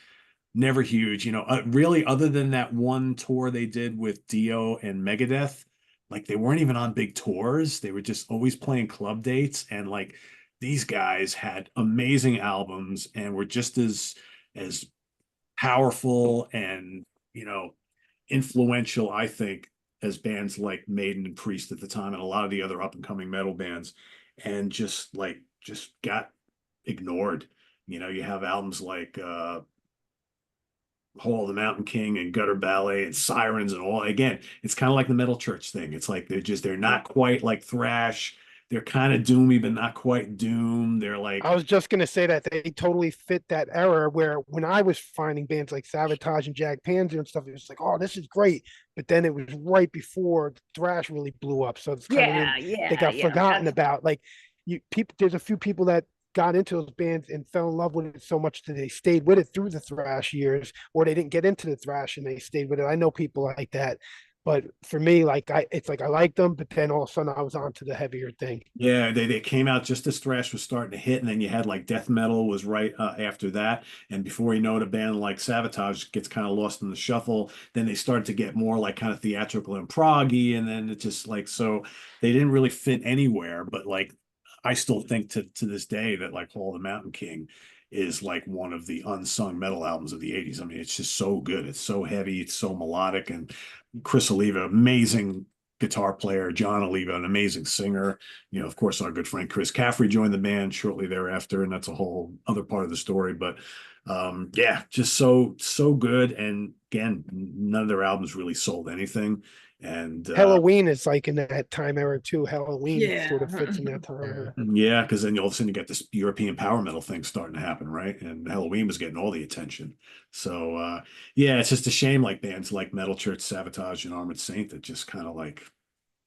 Never huge. Really, other than that one tour they did with Dio and Megadeth, like they weren't even on big tours. They were just always playing club dates. And like these guys had amazing albums and were just as powerful and, influential, I think, as bands like Maiden and Priest at the time, and a lot of the other up and coming metal bands. And just got ignored. You have albums like Hall of the Mountain King and Gutter Ballet and Sirens and all. Again, it's kind of like the Metal Church thing. It's like they're not quite like thrash. They're kind of doomy, but not quite doom. They're like, I was just gonna say that they totally fit that era where when I was finding bands like Savatage and Jag Panzer and stuff, it was like, oh, this is great. But then it was right before thrash really blew up. So it's kind of they got forgotten about. Like there's a few people that got into those bands and fell in love with it so much that they stayed with it through the thrash years, or they didn't get into the thrash and they stayed with it. I know people like that. But for me, it's like I liked them, but then all of a sudden I was on to the heavier thing. Yeah, they came out just as thrash was starting to hit, and then you had like death metal was right after that, and before you know it, a band like Savatage gets kind of lost in the shuffle. Then they started to get more like kind of theatrical and proggy, and then it just so they didn't really fit anywhere. But like I still think to this day that like Hall of the Mountain King is like one of the unsung metal albums of the 80s. I mean, it's just so good. It's so heavy, it's so melodic, and Chris Oliva, amazing guitar player, John Oliva, an amazing singer. You know, of course, our good friend Chris Caffrey joined the band shortly thereafter, and that's a whole other part of the story. But yeah, just so good. And again, none of their albums really sold anything. And Halloween is like in that time era too. Halloween sort of Yeah. fits in that time era. yeah, because then all of a sudden you get this European power metal thing starting to happen, right? And Halloween was getting all the attention. So yeah, it's just a shame like bands like Metal Church, Savatage, and Armored Saint that just kind of like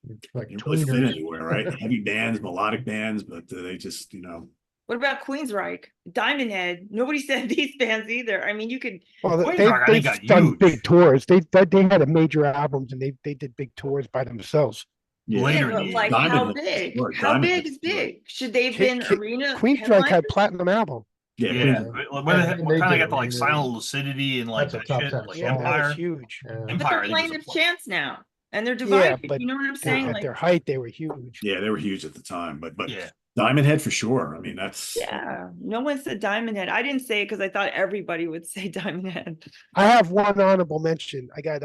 didn't really fit tweeners. anywhere, right? Heavy bands, melodic bands, but they just, you know. What about Queensryche? Diamond Head. Nobody said these bands either. I mean, you could. Well, Queensryche, I think, they've got done huge. big tours. They had a major albums and they did big tours by themselves. Yeah. Later Yeah, but years. like Diamond how Head, big? sure, How Diamond big Head, is sure. big? Should they have been arena Queensryche headliners? had platinum album. Yeah, Yeah, Queen- when Yeah, what they kind of did. got the like Yeah. Silent Lucidity and like That's a that top shit, 10 like song. Yeah, that was Empire. huge. Yeah. But Empire, I they're think, playing was their a chance now, and they're Yeah, divided. but You know what I'm saying? at Like, their height, they were huge. yeah, they were huge at the time, but yeah. Diamond Head for sure. I mean, that's yeah, no one said Diamond Head. I didn't say it because I thought everybody would say Diamond Head. I have one honorable mention. I got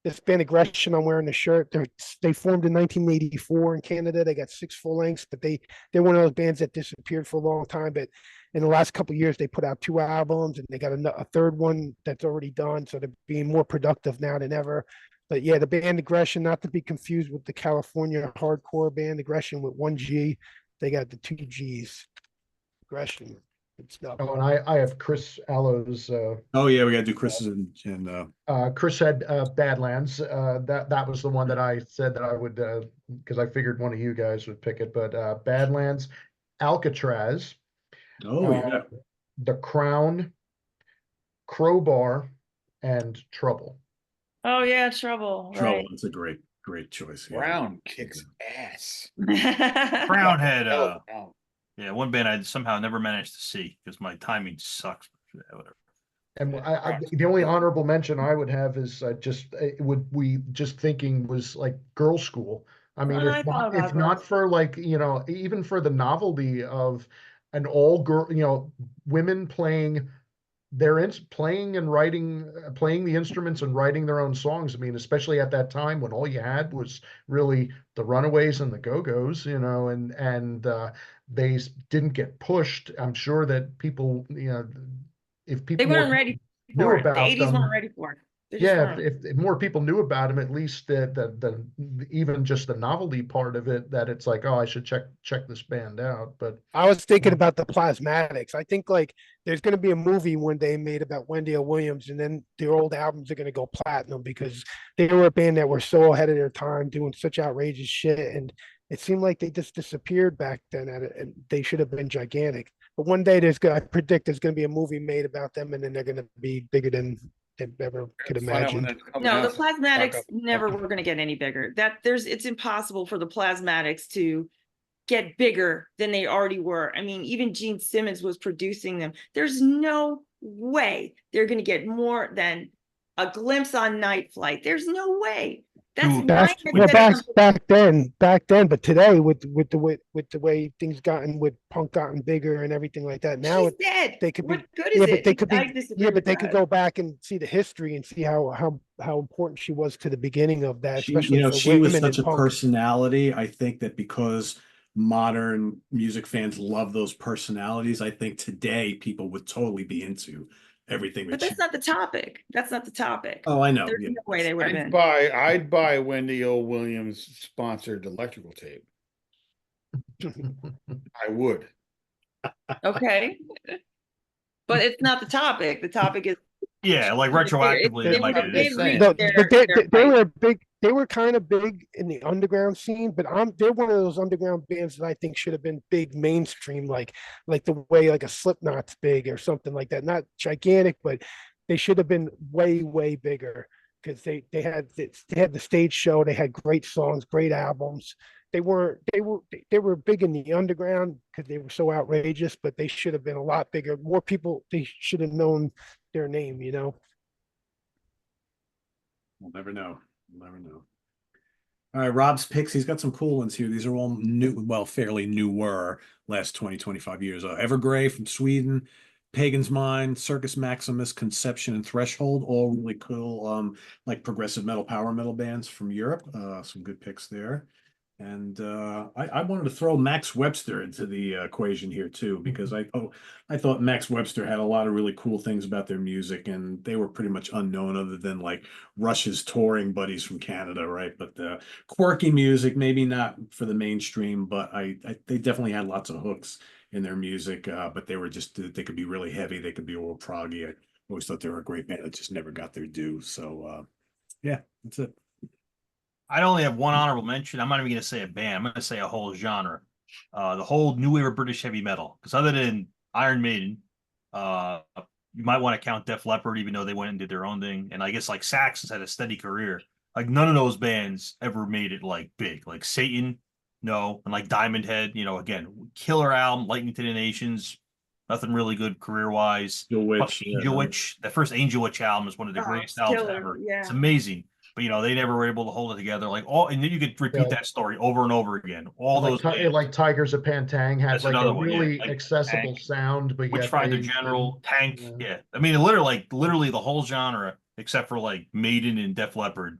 this band Aggression. I'm wearing the shirt. They formed in 1984 in Canada. They got 6 full lengths, but they're one of those bands that disappeared for a long time. But in the last couple of years, they put out 2 albums, and they got a third one that's already done. So they're being more productive now than ever. But yeah, the band Aggression, not to be confused with the California hardcore band Aggression with 1 G. They got the 2 G's. Aggression. Good stuff. Oh, and I have Chris Allo's, oh yeah, we gotta do Chris's and Chris had Badlands. That was the one that I said that I would, because I figured one of you guys would pick it. But Badlands, Alcatraz, oh uh, yeah. The Crown, Crowbar, and Trouble. Oh yeah, Trouble. Trouble. Right. It's a great choice. Yeah. Brown kicks ass. Brown had Oh, Brown. yeah, one band I somehow never managed to see because my timing sucks. Yeah, whatever. And the only honorable mention I would have is just thinking was like Girl School. I mean, I thought about if not Girl for like, even for the novelty of an all girl, women playing playing and writing, playing the instruments and writing their own songs. I mean, especially at that time when all you had was really the Runaways and the Go-Go's, and they didn't get pushed. I'm sure that people, if people They weren't more ready knew for it. The about 80s them, weren't ready for it. They just yeah, weren't. if more people knew about them, at least the even just the novelty part of it, that it's like, oh, I should check this band out. But I was thinking about the Plasmatics. I think like there's going to be a movie one day made about Wendy O. Williams, and then their old albums are going to go platinum because they were a band that were so ahead of their time, doing such outrageous shit, and it seemed like they just disappeared back then. And they should have been gigantic. But one day I predict there's going to be a movie made about them, and then they're going to be bigger than they ever could Find out when imagine. that's coming No, the out, so fuck Plasmatics up. never were going to get any bigger. It's impossible for the Plasmatics to get bigger than they already were. I mean, even Gene Simmons was producing them. There's no way they're going to get more than a glimpse on Night Flight. There's no way. That's Dude, Ryan Well, said back then, but today with the way things gotten with punk gotten bigger and everything like that, now she's dead. they could be What good is yeah, but it? they could I be disagree yeah, but with they could that. go back and see the history and see how important she was to the beginning of that, She, especially for she was women such in a punk. personality. I think that because modern music fans love those personalities, I think today people would totally be into everything But that that's not the topic. That's not the topic. Oh, I know. There's Yeah. no way they would have been. I'd buy Wendy O. Williams sponsored electrical tape. I would. Okay. But it's not the topic. The topic is Yeah, like retroactively, They that might were be a the big issue. reason No, their- but their they fight. were big. They were kind of big in the underground scene, but they're one of those underground bands that I think should have been big mainstream, like the way like a Slipknot's big or something like that. Not gigantic, but they should have been way bigger because they had the stage show. They had great songs, great albums. They were big in the underground because they were so outrageous, but they should have been a lot bigger. More people, they should have known their name, We'll never know. We'll never know. All right, Rob's picks. He's got some cool ones here. These are all new, well, fairly newer, last 20, 25 years. Evergrey from Sweden, Pagan's Mind, Circus Maximus, Conception, and Threshold, all really cool, like progressive metal, power metal bands from Europe. Some good picks there. And I wanted to throw Max Webster into the equation here too, because I thought Max Webster had a lot of really cool things about their music, and they were pretty much unknown other than like Rush's touring buddies from Canada, right? But quirky music, maybe not for the mainstream, but they definitely had lots of hooks in their music. But they were just they could be really heavy, they could be a little proggy. I always thought they were a great band that just never got their due. So yeah, that's it. I only have one honorable mention. I'm not even going to say a band. I'm going to say a whole genre. The whole new wave of British heavy metal. Because other than Iron Maiden, you might want to count Def Leppard, even though they went and did their own thing. And I guess like Saxon's had a steady career. Like none of those bands ever made it like big. Like Satan, no. And like Diamond Head, again, killer album, Lightning to the Nations. Nothing really good career-wise. Angel Witch. Angel Witch. The first Angel Witch album is one of the greatest albums killer, ever. yeah. It's amazing. But they never were able to hold it together. Like and then you could repeat that story over and over again. All like, those like Tigers of Pantang had That's like another a one, yeah. really Like accessible Tank, sound, but yet Witchfinder they General, Tank, yeah. yeah. I mean, literally the whole genre, except for like Maiden and Def Leppard,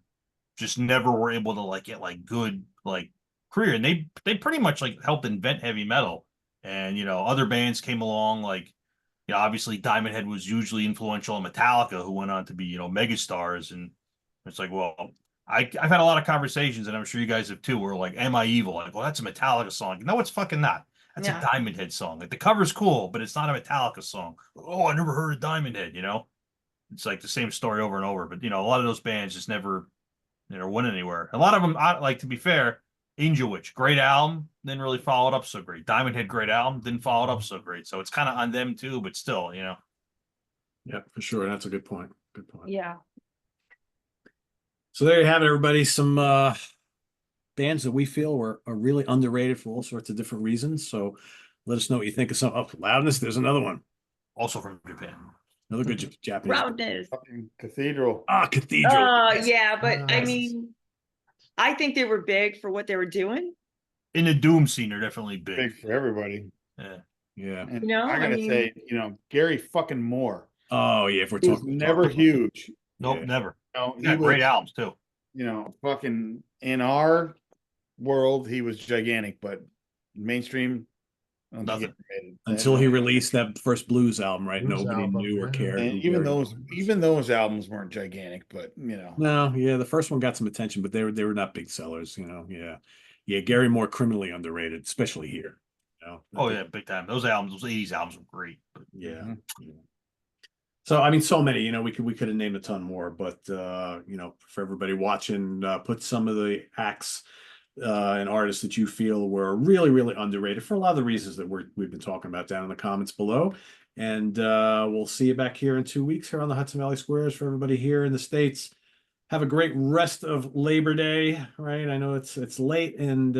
just never were able to like get like good like career. And they pretty much like helped invent heavy metal. And other bands came along like obviously Diamond Head was hugely influential in Metallica, who went on to be megastars. And it's like, well, I've had a lot of conversations, and I'm sure you guys have too, where like, "Am I Evil?" Like, well, that's a Metallica song. No, it's fucking not. That's a Diamond Head song. Like the cover's cool, but it's not a Metallica song. Oh, I never heard of Diamond Head. It's like the same story over and over. But a lot of those bands just never, went anywhere. A lot of them, like to be fair, Angel Witch, great album, didn't really follow it up so great. Diamond Head, great album, didn't follow it up so great. So it's kind of on them too, but still, Yeah, for sure. That's a good point. Good point. Yeah. So there you have it, everybody. Some bands that we feel are really underrated for all sorts of different reasons. So let us know what you think of some. Oh, Loudness, there's another one. Also from Japan. Another good Japanese. Roundness. Fucking Cathedral. Cathedral. Oh, yeah, but I Yes. mean, I think they were big for what they were doing. In the Doom scene, they're definitely big. Big for everybody. Yeah. Yeah. And I I gotta mean- say, Gary fucking Moore. Oh yeah, if we're He was talking never huge. Nope, Yeah. never. He Yeah, was, great albums too. fucking in our world, he was gigantic, but mainstream, I don't think he Nothing. ever made it. until he released that first blues album, right? Blues Nobody album, knew or yeah. cared. And who even Gary those, Moore was. even those albums weren't gigantic, but No, yeah, the first one got some attention, but they were not big sellers, Yeah. Yeah, Gary Moore criminally underrated, especially here. Oh yeah, big time. Those 80s albums were great. But Yeah. Mhm. Yeah. So I mean, so many, we could have named a ton more, but for everybody watching, put some of the acts and artists that you feel were really, really underrated for a lot of the reasons that we've been talking about down in the comments below. And we'll see you back here in 2 weeks here on the Hudson Valley Squares. For everybody here in the States, have a great rest of Labor Day, right? I know it's late and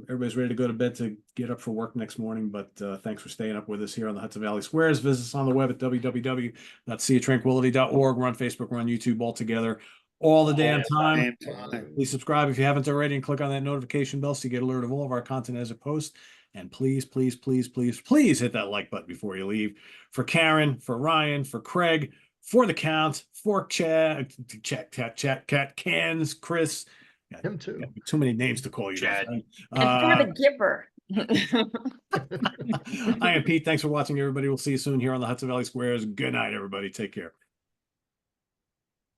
everybody's ready to go to bed to get up for work next morning, but thanks for staying up with us here on the Hudson Valley Squares. Visit us on the web at www.seatranquility.org. We're on Facebook, we're on YouTube all together all the damn time. Please subscribe if you haven't already and click on that notification bell so you get alert of all of our content as it posts. And please, please, please, please, please hit that like button before you leave. For Karen, for Ryan, for Craig, for the Count, for Chat, Cans, Chris. Him too. Too many names to call you. Chad. And for the giver. I am Pete. Thanks for watching, everybody. We'll see you soon here on the Hudson Valley Squares. Good night, everybody. Take care.